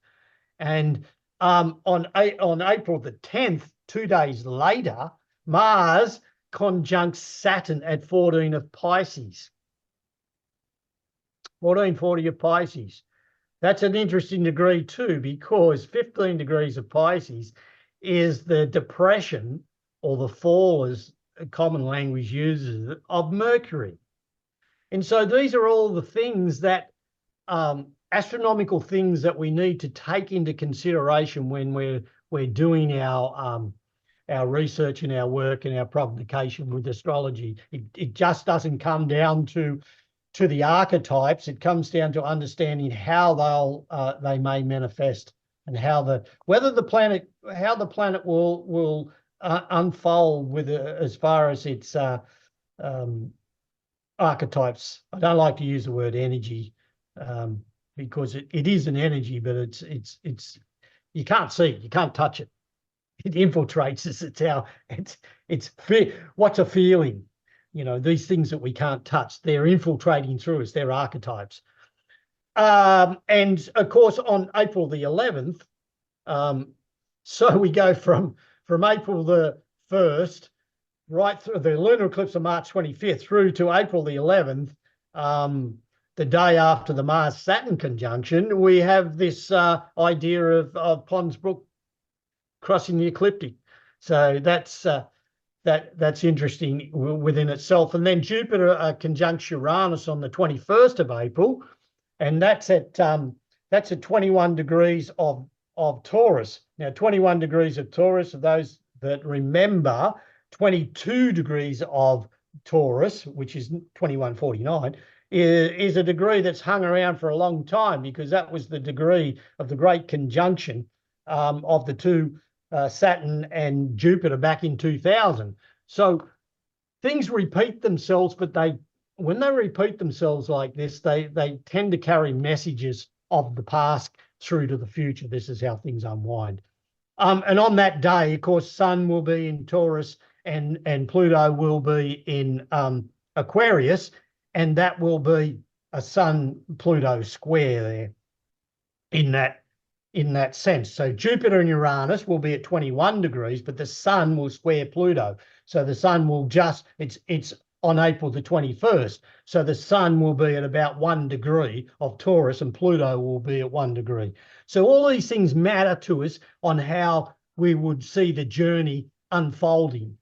And on April the 10th, 2 days later, Mars conjuncts Saturn at 14 of Pisces. 1440 of Pisces. That's an interesting degree too, because 15 degrees of Pisces is the depression, or the fall as common language uses it, of Mercury. And so these are all the things that, astronomical things that we need to take into consideration when we're doing our research and our work and our publication with astrology. It just doesn't come down to the archetypes. It comes down to understanding how they may manifest, and how the planet will unfold with as far as its archetypes. I don't like to use the word energy, because it is an energy, but it's you can't see it, you can't touch it. It infiltrates us. It's what's a feeling? You know, these things that we can't touch, they're infiltrating through us, they're archetypes. And of course, on April the 11th, so we go from April the 1st, right through the lunar eclipse of March 25th through to April the 11th, the day after the Mars-Saturn conjunction, we have this idea of Pond's Brook crossing the ecliptic. So that's interesting within itself. And then Jupiter conjuncts Uranus on the 21st of April, and that's at 21 degrees of Taurus. Now, 21 degrees of Taurus, for those that remember, 22 degrees of Taurus, which is 2149, is a degree that's hung around for a long time, because that was the degree of the great conjunction of the two, Saturn and Jupiter, back in 2000. So things repeat themselves, but when they repeat themselves like this, they tend to carry messages of the past through to the future. This is how things unwind. And on that day, of course, Sun will be in Taurus, and Pluto will be in Aquarius, and that will be a Sun-Pluto square there in that sense. So Jupiter and Uranus will be at 21 degrees, but the Sun will square Pluto. So the Sun will it's on April the 21st. So the Sun will be at about 1 degree of Taurus, and Pluto will be at 1 degree. So all these things matter to us on how we would see the journey unfolding.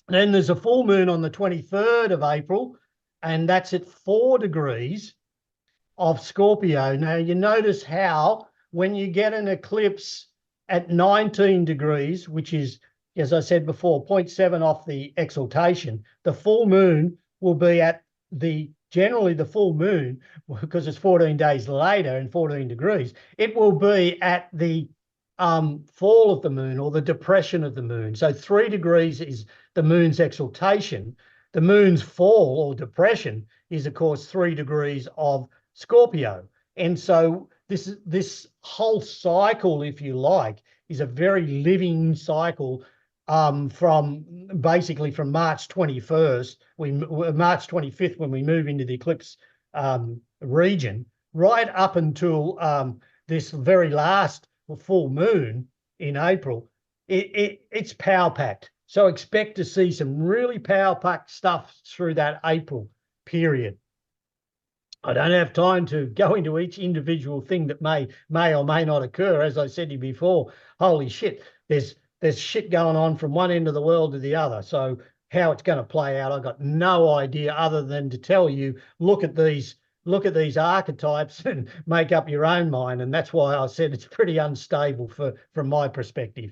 Then there's a full moon on the 23rd of April, and that's at 4 degrees of Scorpio. Now, you notice how when you get an eclipse at 19 degrees, which is, as I said before, 0.7 off the exaltation, the full moon will be at generally the full moon, because it's 14 days later and 14 degrees, it will be at the fall of the moon, or the depression of the moon. So 3 degrees is the moon's exaltation. The moon's fall, or depression, is of course 3 degrees of Scorpio. And so this whole cycle, if you like, is a very living cycle, from basically from March 21st, March 25th, when we move into the eclipse region, right up until this very last full moon in April. It's power-packed. So expect to see some really power-packed stuff through that April period. I don't have time to go into each individual thing that may or may not occur. As I said to you before, holy shit, there's shit going on from one end of the world to the other. So how it's going to play out, I've got no idea, other than to tell you, look at these archetypes and make up your own mind. And that's why I said it's pretty unstable from my perspective.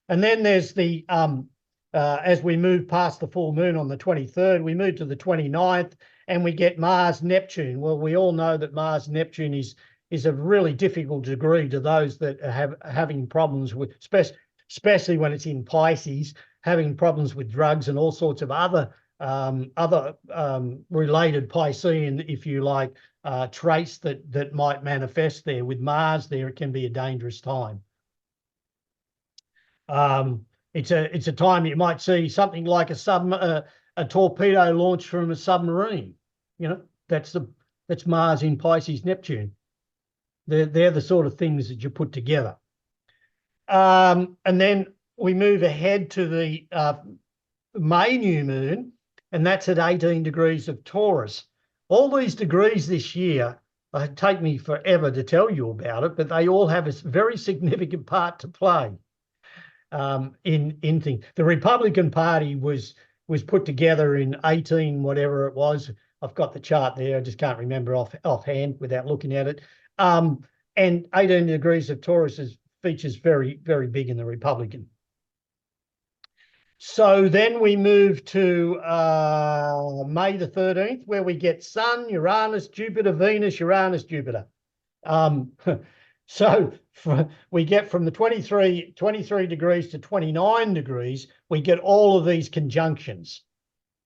And then there's the, as we move past the full moon on the 23rd, we move to the 29th, and we get Mars-Neptune. Well, we all know that Mars-Neptune is a really difficult degree to those that are having problems with, especially when it's in Pisces, having problems with drugs and all sorts of other related Piscean, if you like, traits that might manifest there. With Mars there, it can be a dangerous time. It's a time you might see something like a a torpedo launched from a submarine. You know, that's Mars in Pisces, Neptune. They're the sort of things that you put together. And then we move ahead to the May new moon, and that's at 18 degrees of Taurus. All these degrees this year, it take me forever to tell you about it, but they all have a very significant part to play in things. The Republican Party was put together in 18, whatever it was. I've got the chart there. I just can't remember offhand without looking at it. And 18 degrees of Taurus features very, very big in the Republican. So then we move to May the 13th, where we get Sun, Uranus, Jupiter, Venus, Uranus, Jupiter. So we get from the 23 degrees to 29 degrees, we get all of these conjunctions.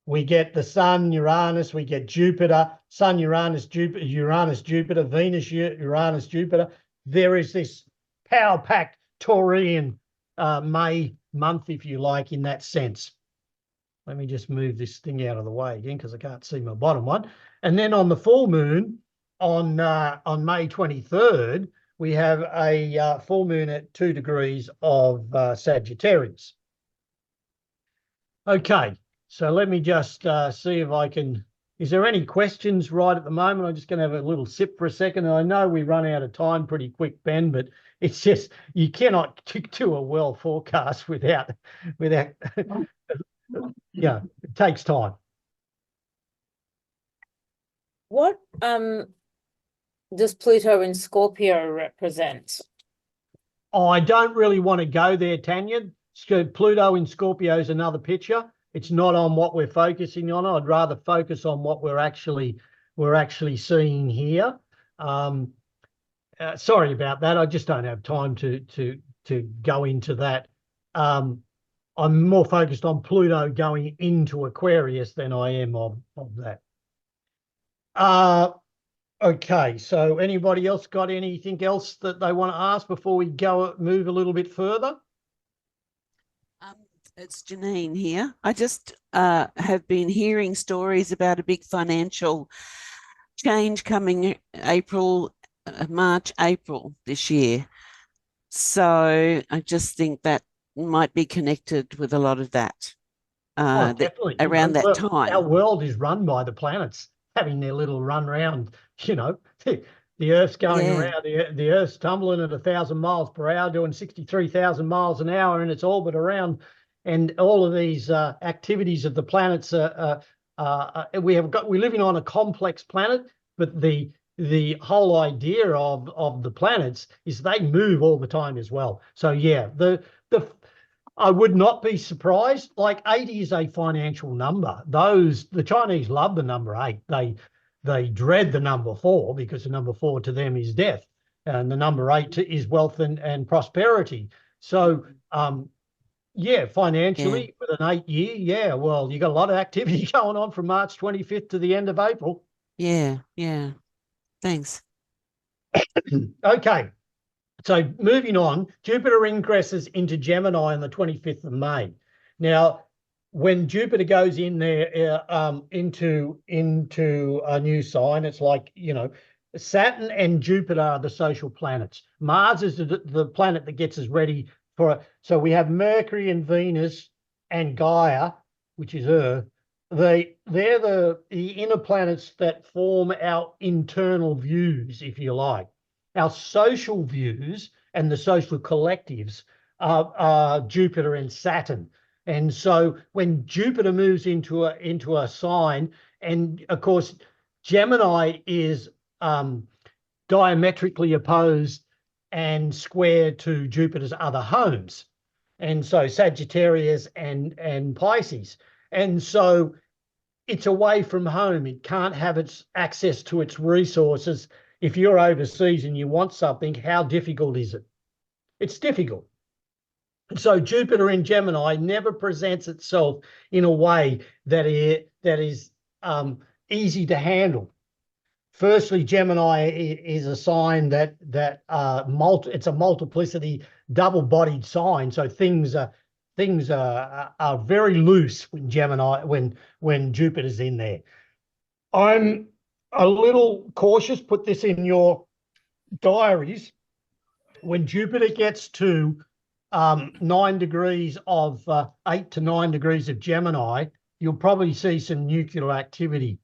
We get the Sun, Uranus, we get Jupiter, Sun, Uranus, Jupiter, Venus, Uranus, Jupiter. There is this power-packed Taurian May month, if you like, in that sense. Let me just move this thing out of the way again because I can't see my bottom one. And then on the full moon on May 23rd, we have a full moon at 2 degrees of Sagittarius. Okay, so let me just see if I can. Is there any questions right at the moment? I'm just going to have a little sip for a second. And I know we run out of time pretty quick, Ben, but it's just you cannot do a well forecast without yeah, it takes time. What does Pluto in Scorpio represent? Oh, I don't really want to go there, Tanya. Pluto in Scorpio is another picture. It's not on what we're focusing on. I'd rather focus on what we're actually seeing here. Sorry about that. I just don't have time to go into that. I'm more focused on Pluto going into Aquarius than I am of that. Okay, so anybody else got anything else that they want to ask before we move a little bit further? It's Janine here. I just have been hearing stories about a big financial change coming March, April this year. So I just think that might be connected with a lot of that. Definitely. Around that time. Our world is run by the planets having their little run round, you know. The Earth's going around, the Earth's tumbling at 1,000 miles per hour, doing 63,000 miles an hour in its orbit around. And all of these activities of the planets, we're living on a complex planet, but the whole idea of the planets is they move all the time as well. So yeah, I would not be surprised. Like 80 is a financial number. The Chinese love the number 8. They dread the number 4 because the number 4 to them is death, and the number 8 is wealth and prosperity. So yeah, financially with an 8 year, yeah, well, you got a lot of activity going on from March 25th to the end of April. Yeah. Thanks. Okay. So moving on, Jupiter ingresses into Gemini on the 25th of May. Now, when Jupiter goes in there into a new sign, it's like, you know, Saturn and Jupiter are the social planets. Mars is the planet that gets us ready so we have Mercury and Venus and Gaia, which is Earth. They're the inner planets that form our internal views, if you like. Our social views and the social collectives are Jupiter and Saturn. And so when Jupiter moves into a sign, and of course, Gemini is diametrically opposed and square to Jupiter's other homes. And so Sagittarius and Pisces. And so it's away from home. It can't have its access to its resources. If you're overseas and you want something, how difficult is it? It's difficult. So Jupiter in Gemini never presents itself in a way that is easy to handle. Firstly, Gemini is a sign it's a multiplicity, double-bodied sign. So things things are very loose when Gemini, when Jupiter's in there. I'm a little cautious. Put this in your diaries. When Jupiter gets to 9 degrees of 8 to 9 degrees of Gemini, you'll probably see some nuclear activity,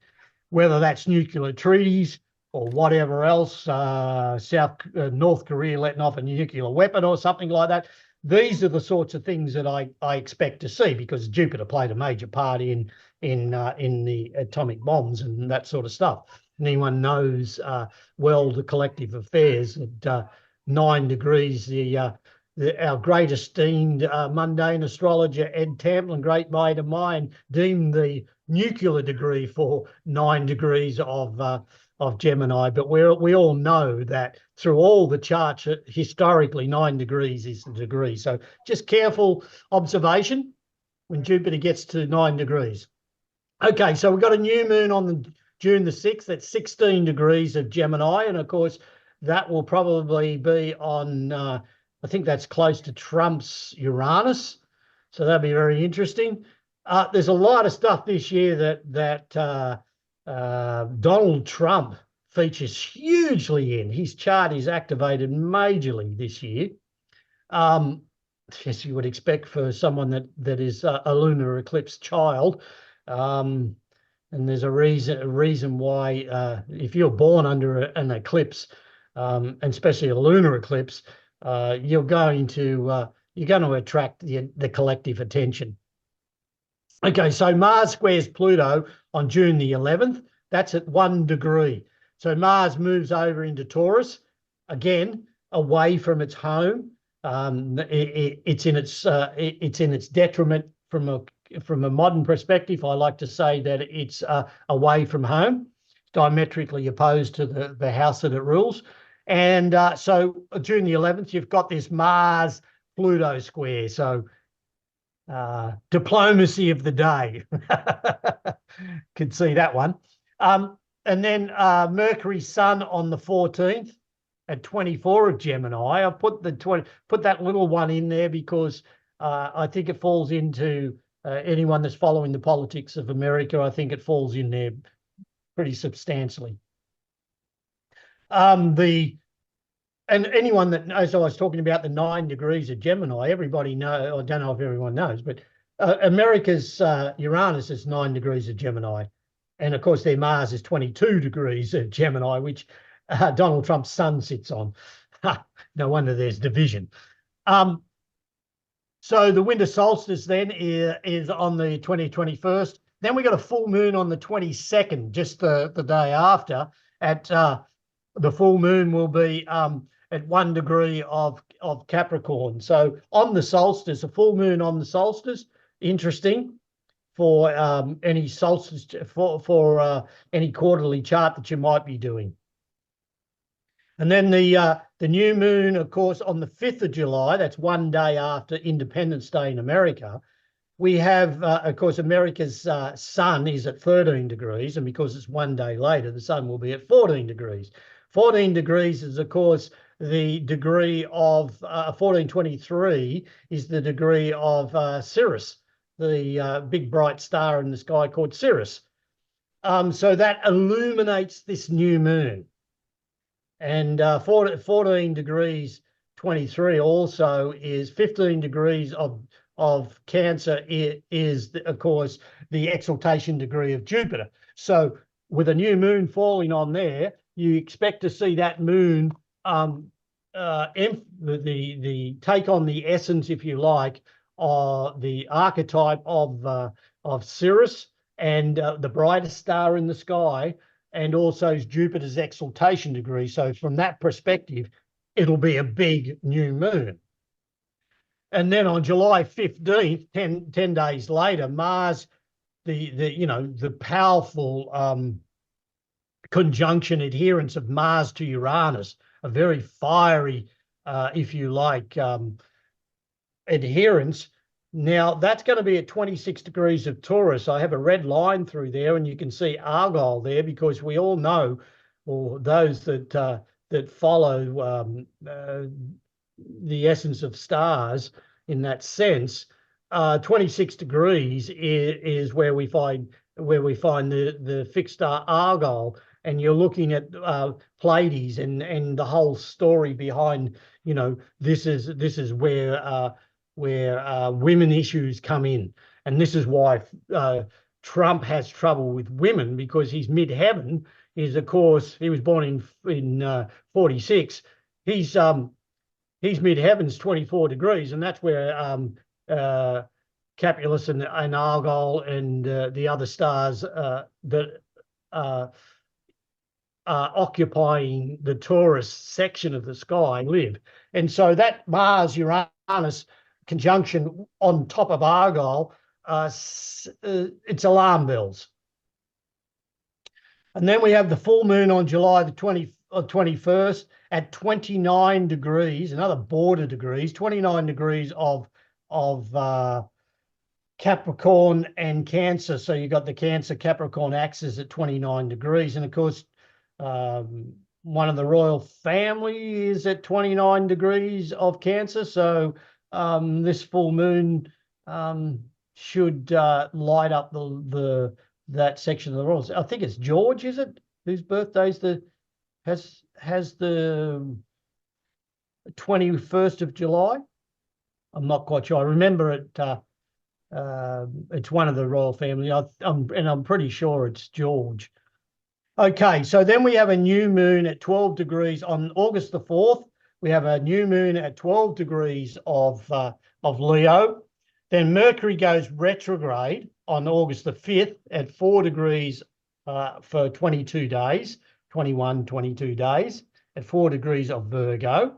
whether that's nuclear treaties or whatever else, North Korea letting off a nuclear weapon or something like that. These are the sorts of things that I expect to see, because Jupiter played a major part in the atomic bombs and that sort of stuff. And anyone knows well the collective affairs at 9 degrees, our great esteemed mundane astrologer Ed Tamplin, great mate of mine, deemed the nuclear degree for 9 degrees of Gemini. But we all know that through all the charts, historically 9 degrees is the degree. So just careful observation when Jupiter gets to 9 degrees. Okay, so we've got a new moon on June the 6th at 16 degrees of Gemini. And of course, that will probably be on, I think that's close to Trump's Uranus. So that'll be very interesting. There's a lot of stuff this year that Donald Trump features hugely in. His chart is activated majorly this year. As you would expect for someone that is a lunar eclipse child. And there's a reason why if you're born under an eclipse, and especially a lunar eclipse, you're going to attract the collective attention. Okay, so Mars squares Pluto on June the 11th. That's at 1 degree. So Mars moves over into Taurus, again, away from its home. It's in its detriment from a modern perspective. I like to say that it's away from home, diametrically opposed to the house that it rules. And so June the 11th, you've got this Mars-Pluto square. So diplomacy of the day. Could see that one. And then Mercury Sun on the 14th at 24 of Gemini. I put that little one in there because I think it falls into anyone that's following the politics of America. I think it falls in there pretty substantially. And anyone that knows, I was talking about the 9 degrees of Gemini, everybody know, I don't know if everyone knows, but America's Uranus is 9 degrees of Gemini. And of course, their Mars is 22 degrees of Gemini, which Donald Trump's sun sits on. No wonder there's division. So the winter solstice then is on the 21st. Then we got a full moon on the 22nd, just the day after. At the full moon will be at 1 degree of Capricorn. So on the solstice, a full moon on the solstice, interesting for any solstice, for any quarterly chart that you might be doing. And then the new moon, of course, on the 5th of July, that's 1 day after Independence Day in America. We have, of course, America's sun is at 13 degrees, and because it's 1 day later, the sun will be at 14 degrees. 14 degrees is, of course, the degree of 1423 is the degree of Sirius, the big bright star in the sky called Sirius. So that illuminates this new moon. And 14 degrees 23 also is 15 degrees of Cancer is, of course, the exaltation degree of Jupiter. So with a new moon falling on there, you expect to see that moon the take on the essence, if you like, the archetype of Sirius and the brightest star in the sky, and also Jupiter's exaltation degree. So from that perspective, it'll be a big new moon. And then on July 15th, 10 days later, Mars, the powerful conjunction adherence of Mars to Uranus, a very fiery, if you like, adherence. Now, that's going to be at 26 degrees of Taurus. I have a red line through there, and you can see Argyle there, because we all know, or those that follow the essence of stars in that sense, 26 degrees is where we find the fixed star Argyle, and you're looking at Pleiades and the whole story behind, you know, this is where women issues come in, and this is why Trump has trouble with women, because his midheaven is, of course, he was born in 46. His midheaven's 24 degrees, and that's where Capulus and Argyle and the other stars that are occupying the Taurus section of the sky live. And so that Mars-Uranus conjunction on top of Argyle, it's alarm bells. And then we have the full moon on July the 21st at 29 degrees, another border degrees, 29 degrees of Capricorn and Cancer. So you got the Cancer Capricorn axis at 29 degrees. And of course, one of the royal family is at 29 degrees of Cancer. So this full moon should light up that section of the royals. I think it's George, is it? Whose birthday's has the 21st of July? I'm not quite sure. I remember it. It's one of the royal family. I'm pretty sure it's George. Okay, so then we have a new moon at 12 degrees on August the 4th. We have a new moon at 12 degrees of Leo. Then Mercury goes retrograde on August the 5th at 4 degrees for 22 days, 22 days at 4 degrees of Virgo.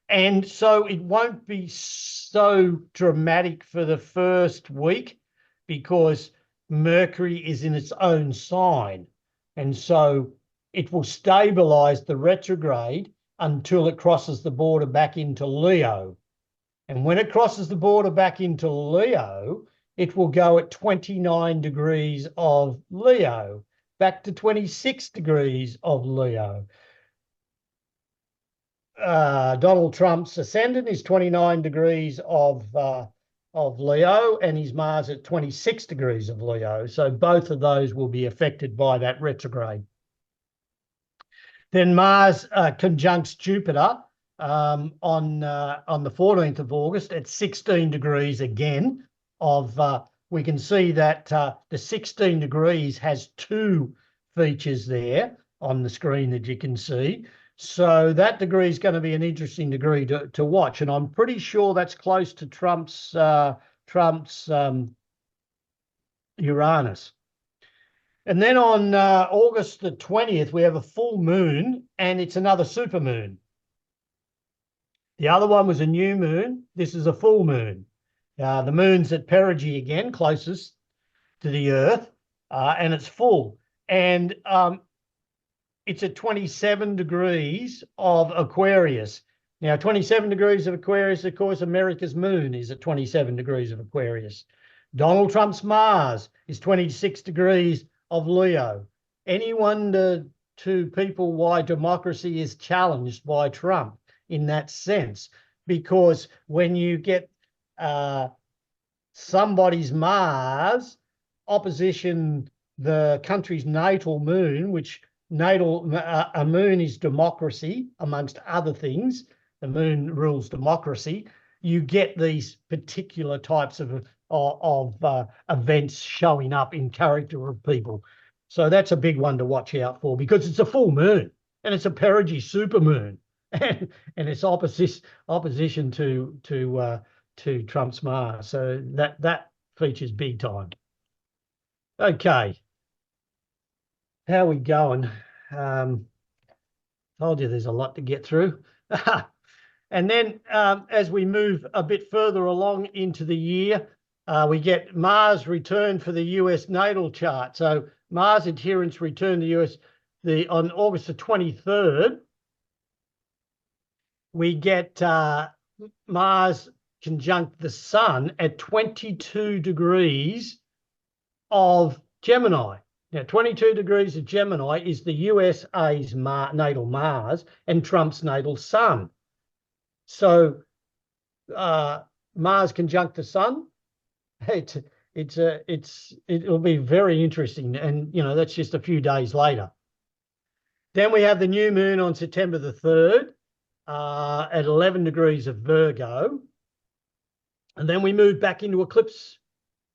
And so it won't be so dramatic for the first week because Mercury is in its own sign. And so it will stabilize the retrograde until it crosses the border back into Leo. And when it crosses the border back into Leo, it will go at 29 degrees of Leo, back to 26 degrees of Leo. Donald Trump's ascendant is 29 degrees of Leo, and his Mars at 26 degrees of Leo. So both of those will be affected by that retrograde. Then Mars conjuncts Jupiter on the 14th of August at 16 degrees again of, we can see that the 16 degrees has two features there on the screen that you can see. So that degree is going to be an interesting degree to watch. And I'm pretty sure that's close to Trump's Uranus. And then on August the 20th, we have a full moon, and it's another supermoon. The other one was a new moon. This is a full moon. The moon's at perigee again, closest to the Earth, and it's full. And it's at 27 degrees of Aquarius. Now, 27 degrees of Aquarius, of course, America's moon is at 27 degrees of Aquarius. Donald Trump's Mars is 26 degrees of Leo. Any wonder to people why democracy is challenged by Trump in that sense? Because when you get somebody's Mars opposition the country's natal moon, which a moon is democracy, amongst other things. The moon rules democracy. You get these particular types of events showing up in character of people. So that's a big one to watch out for, because it's a full moon and it's a perigee supermoon, and it's opposition to Trump's Mars. So that features big time. Okay. How are we going? Told you there's a lot to get through. And then as we move a bit further along into the year, we get Mars return for the US natal chart. So Mars adherents return to US on August the 23rd. We get Mars conjunct the Sun at 22 degrees of Gemini. Now, 22 degrees of Gemini is the USA's natal Mars and Trump's natal Sun. So Mars conjunct the Sun it'll be very interesting. And, you know, that's just a few days later. Then we have the new moon on September the 3rd at 11 degrees of Virgo. And then we move back into eclipse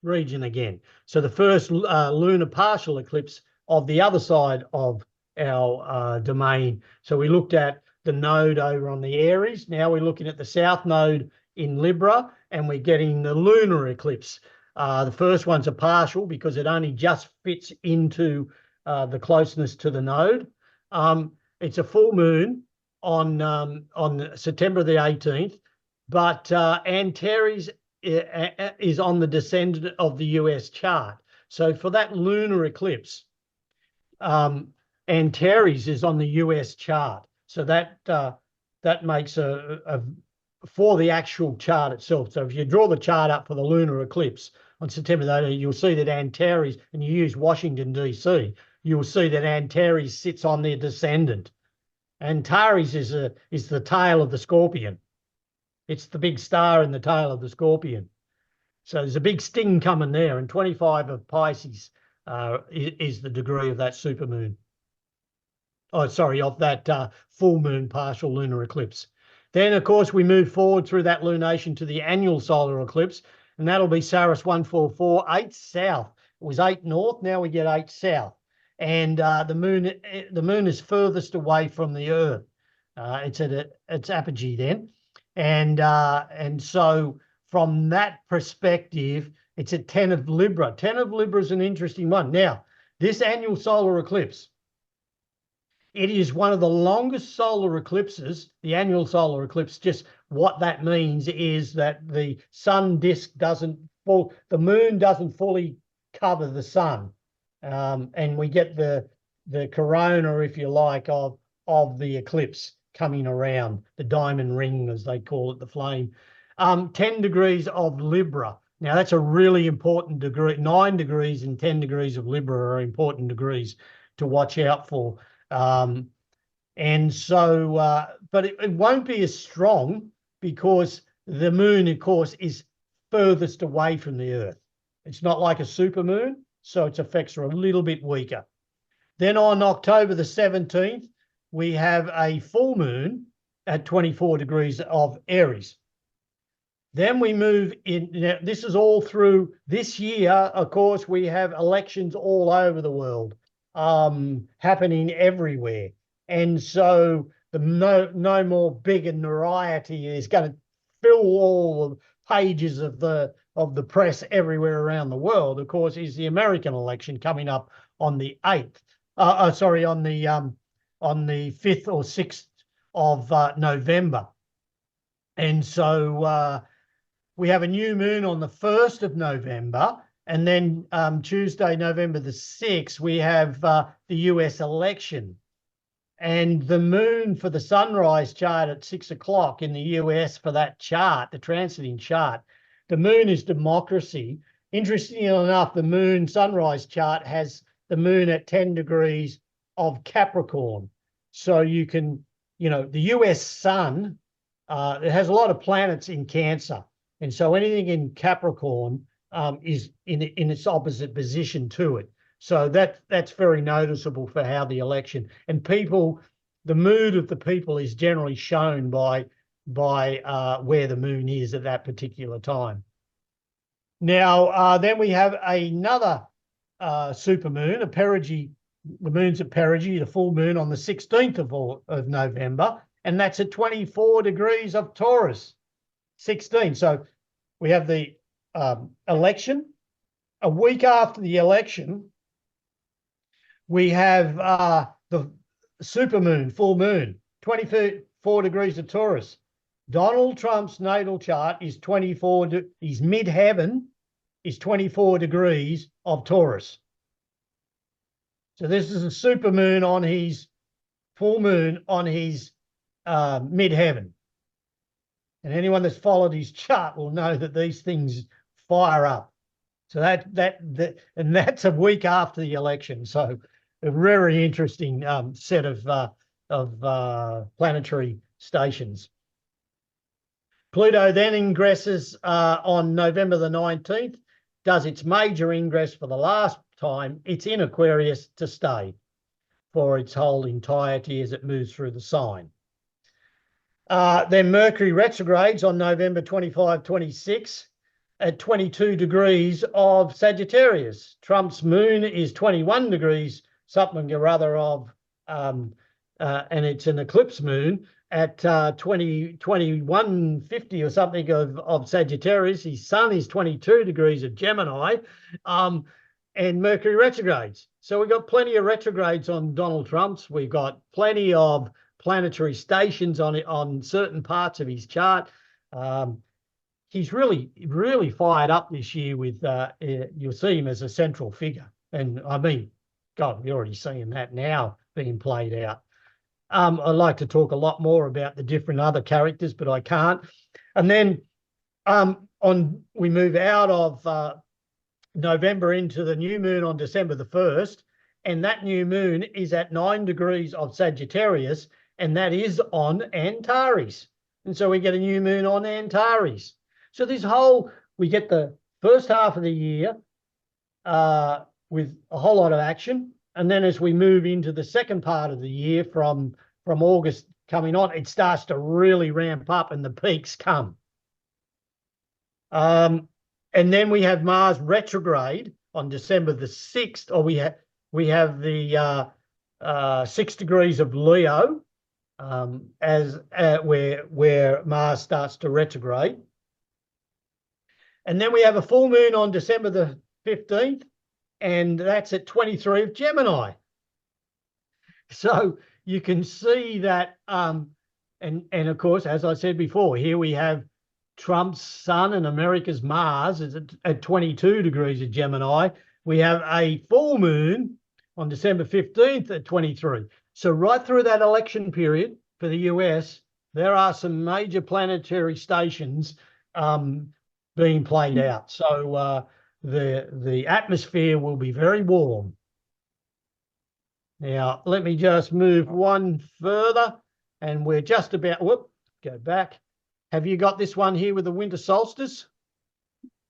region again. So the first lunar partial eclipse of the other side of our domain. So we looked at the node over on the Aries. Now we're looking at the south node in Libra, and we're getting the lunar eclipse. The first one's a partial because it only just fits into the closeness to the node. It's a full moon on September the 18th, but Antares is on the descendant of the US chart. So for that lunar eclipse, Antares is on the US chart. So that makes for the actual chart itself. So if you draw the chart up for the lunar eclipse on September the 18th, you'll see that Antares, and you use Washington, D.C., you'll see that Antares sits on their descendant. Antares is the tail of the scorpion. It's the big star in the tail of the scorpion. So there's a big sting coming there, and 25 of Pisces is the degree of that supermoon. Oh, sorry, of that full moon partial lunar eclipse. Then, of course, we move forward through that lunation to the annual solar eclipse, and that'll be Saras 144, 8 south. It was 8 north, now we get 8 south. And the moon is furthest away from the Earth. It's at its apogee then. And so from that perspective, it's at 10 of Libra. 10 of Libra is an interesting one. Now, this annual solar eclipse, it is one of the longest solar eclipses, the annual solar eclipse. Just what that means is that the sun disk the moon doesn't fully cover the sun. And we get the corona, if you like, of the eclipse coming around, the diamond ring, as they call it, the flame. 10 degrees of Libra. Now, that's a really important degree. 9 degrees and 10 degrees of Libra are important degrees to watch out for. And so, but it won't be as strong because the moon, of course, is furthest away from the Earth. It's not like a supermoon, so its effects are a little bit weaker. Then on October the 17th, we have a full moon at 24 degrees of Aries. Then we move in. Now, this is all through this year. Of course, we have elections all over the world happening everywhere. And so the no more big and notoriety is going to fill all the pages of the press everywhere around the world. Of course, is the American election coming up on the 8th. On the 5th or 6th of November. And so we have a new moon on the 1st of November. And then Tuesday, November the 6th, we have the US election. And the moon for the sunrise chart at 6 o'clock in the US for that chart, the transiting chart, the moon is democracy. Interestingly enough, the moon sunrise chart has the moon at 10 degrees of Capricorn. So you can, you know, the US sun, it has a lot of planets in Cancer. And so anything in Capricorn is in its opposite position to it. So that's very noticeable for how the election and people, the mood of the people is generally shown by where the moon is at that particular time. Now, then we have another supermoon, a perigee. The moon's at perigee, the full moon on the 16th of November, and that's at 24 degrees of Taurus, 16. So we have the election. A week after the election, we have the supermoon, full moon, 24 degrees of Taurus. Donald Trump's natal chart is 24, his midheaven is 24 degrees of Taurus. So this is a supermoon on his full moon on his midheaven. And anyone that's followed his chart will know that these things fire up. So and that's a week after the election. So a very interesting set of planetary stations. Pluto then ingresses on November the 19th does its major ingress for the last time, it's in Aquarius to stay for its whole entirety as it moves through the sign. Then Mercury retrogrades on November 25, 26 at 22 degrees of Sagittarius. Trump's moon is 21 degrees, something or other of, and it's an eclipse moon at 2150 or something of Sagittarius. His sun is 22 degrees of Gemini, and Mercury retrogrades. So we've got plenty of retrogrades on Donald Trump's. We've got plenty of planetary stations on certain parts of his chart. He's really fired up this year with, you'll see him as a central figure. And I mean, God, we're already seeing that now being played out. I'd like to talk a lot more about the different other characters, but I can't. And then we move out of November into the new moon on December the 1st, and that new moon is at 9 degrees of Sagittarius, and that is on Antares. And so we get a new moon on Antares. So we get the first half of the year with a whole lot of action. And then as we move into the second part of the year from August coming on, it starts to really ramp up and the peaks come. And then we have Mars retrograde on December the 6th, or we have the 6 degrees of Leo where Mars starts to retrograde. And then we have a full moon on December the 15th, and that's at 23 of Gemini. So you can see that, and of course, as I said before, here we have Trump's sun and America's Mars is at 22 degrees of Gemini. We have a full moon on December 15th at 23. So right through that election period for the US, there are some major planetary stations being played out. So the atmosphere will be very warm. Now, let me just move one further, and we're just about, go back. Have you got this one here with the winter solstice?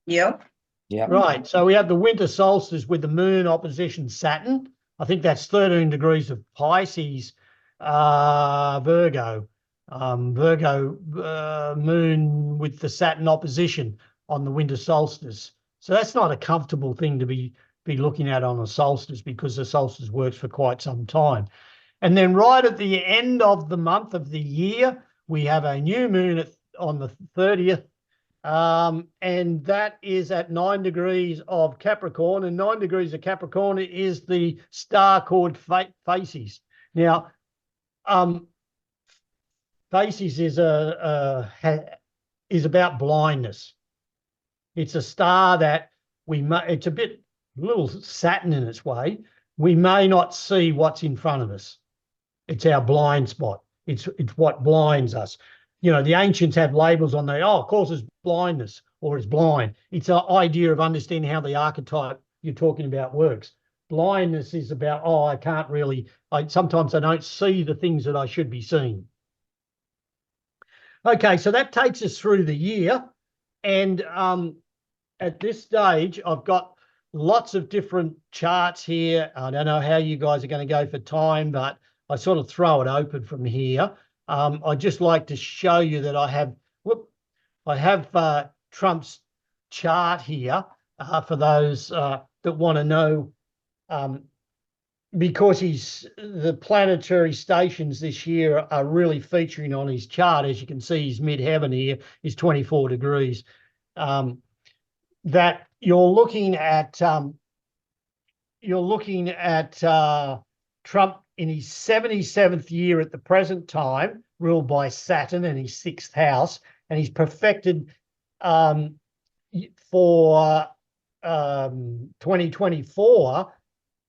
Yep. Yeah. Right, so we have the winter solstice with the moon opposition Saturn. I think that's 13 degrees of Pisces, Virgo. Moon with the Saturn opposition on the winter solstice. So that's not a comfortable thing to be looking at on a solstice, because the solstice works for quite some time. And then right at the end of the month of the year, we have a new moon on the 30th, and that is at 9 degrees of Capricorn, and 9 degrees of Capricorn is the star called Faces. Now, Faces is about blindness. It's a star that it's a little Saturn in its way. We may not see what's in front of us. It's our blind spot. It's what blinds us. You know, the ancients have labels on there. Oh, it causes blindness, or it's blind. It's an idea of understanding how the archetype you're talking about works. Blindness is about, I can't really, sometimes I don't see the things that I should be seeing. Okay, so that takes us through the year. And at this stage, I've got lots of different charts here. I don't know how you guys are going to go for time, but I sort of throw it open from here. I'd just like to show you that I have Trump's chart here for those that want to know, because the planetary stations this year are really featuring on his chart. As you can see, his midheaven here is 24 degrees. That you're looking at Trump in his 77th year at the present time, ruled by Saturn in his 6th house, and he's perfected for 2024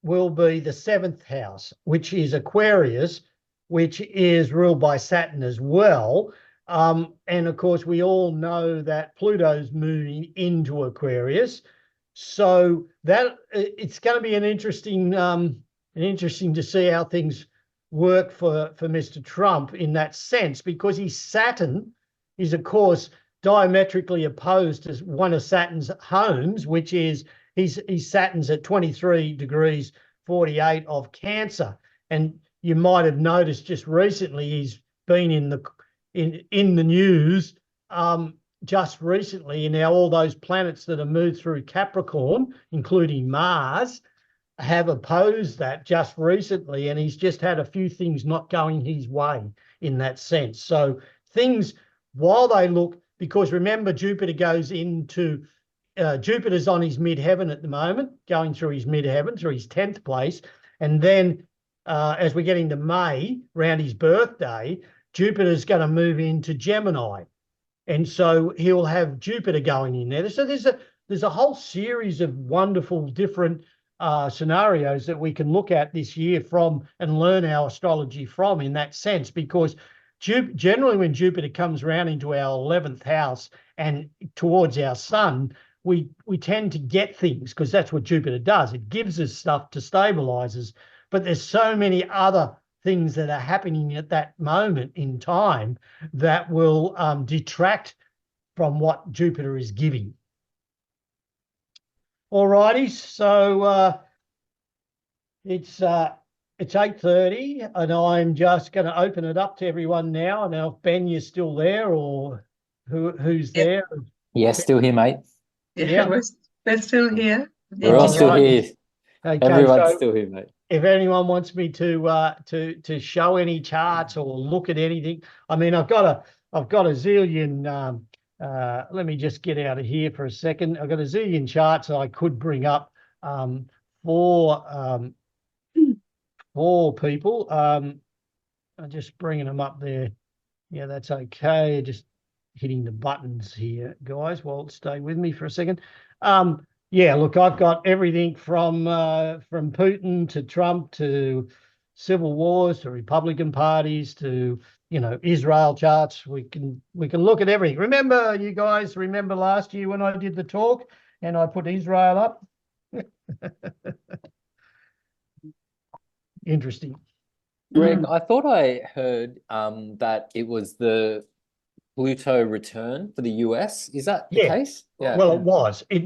will be the 7th house, which is Aquarius, which is ruled by Saturn as well. And of course, we all know that Pluto's moving into Aquarius. So that it's going to be an interesting to see how things work for Mr. Trump in that sense, because his Saturn is, of course, diametrically opposed to one of Saturn's homes, which is he's Saturn's at 23 degrees 48 of Cancer. And you might have noticed just recently he's been in the news just recently, and now all those planets that have moved through Capricorn, including Mars, have opposed that just recently, and he's just had a few things not going his way in that sense. So things, while they look, because remember Jupiter goes into, Jupiter's on his midheaven at the moment, going through his midheaven, through his 10th place, and then as we get into May, around his birthday, Jupiter's going to move into Gemini. And so he'll have Jupiter going in there. So there's a whole series of wonderful different scenarios that we can look at this year from and learn our astrology from in that sense, because generally when Jupiter comes around into our 11th house and towards our sun, we tend to get things because that's what Jupiter does. It gives us stuff to stabilize us. But there's so many other things that are happening at that moment in time that will detract from what Jupiter is giving. All righty, so it's 8:30, and I'm just going to open it up to everyone now. And now, if Ben, you're still there, or who's there? Yeah, still here, mate. Yeah, we're still here. We're all still here. Okay, Everyone's still here, mate. If anyone wants me to show any charts or look at anything, I mean, I've got a zillion. Let me just get out of here for a second. I've got a zillion charts I could bring up for people. I'm just bringing them up there. Yeah, that's okay. Just hitting the buttons here, guys. Well, stay with me for a second. Yeah, look, I've got everything from Putin to Trump to civil wars to Republican parties to, you know, Israel charts. We can look at everything. Remember, you guys, remember last year when I did the talk and I put Israel up? Interesting. Greg, I thought I heard that it was the Pluto return for the US. Is that the case? Yeah. Well, it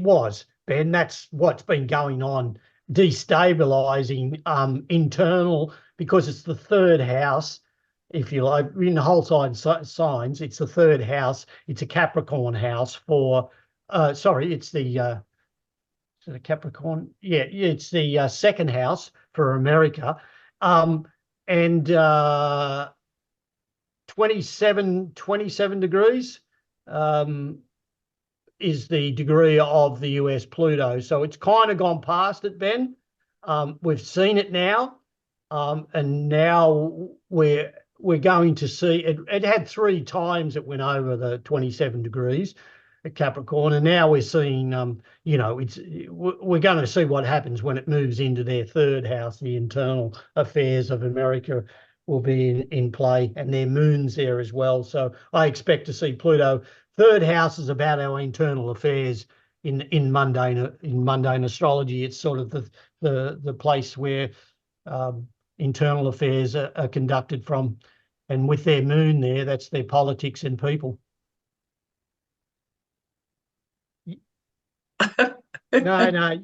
was, Ben. That's what's been going on, destabilizing internal, because it's the third house, if you like, in the whole signs, it's the third house. It's a Capricorn house for, it's the Capricorn. Yeah, it's the second house for America. And 27 degrees is the degree of the US Pluto. So it's kind of gone past it, Ben. We've seen it now. And now we're going to see it. It had 3 times it went over the 27 degrees at Capricorn, and now we're seeing, you know, we're going to see what happens when it moves into their third house. The internal affairs of America will be in play, and their moon's there as well. So I expect to see Pluto. Third house is about our internal affairs in mundane astrology. It's sort of the place where internal affairs are conducted from, and with their moon there, that's their politics and people. No.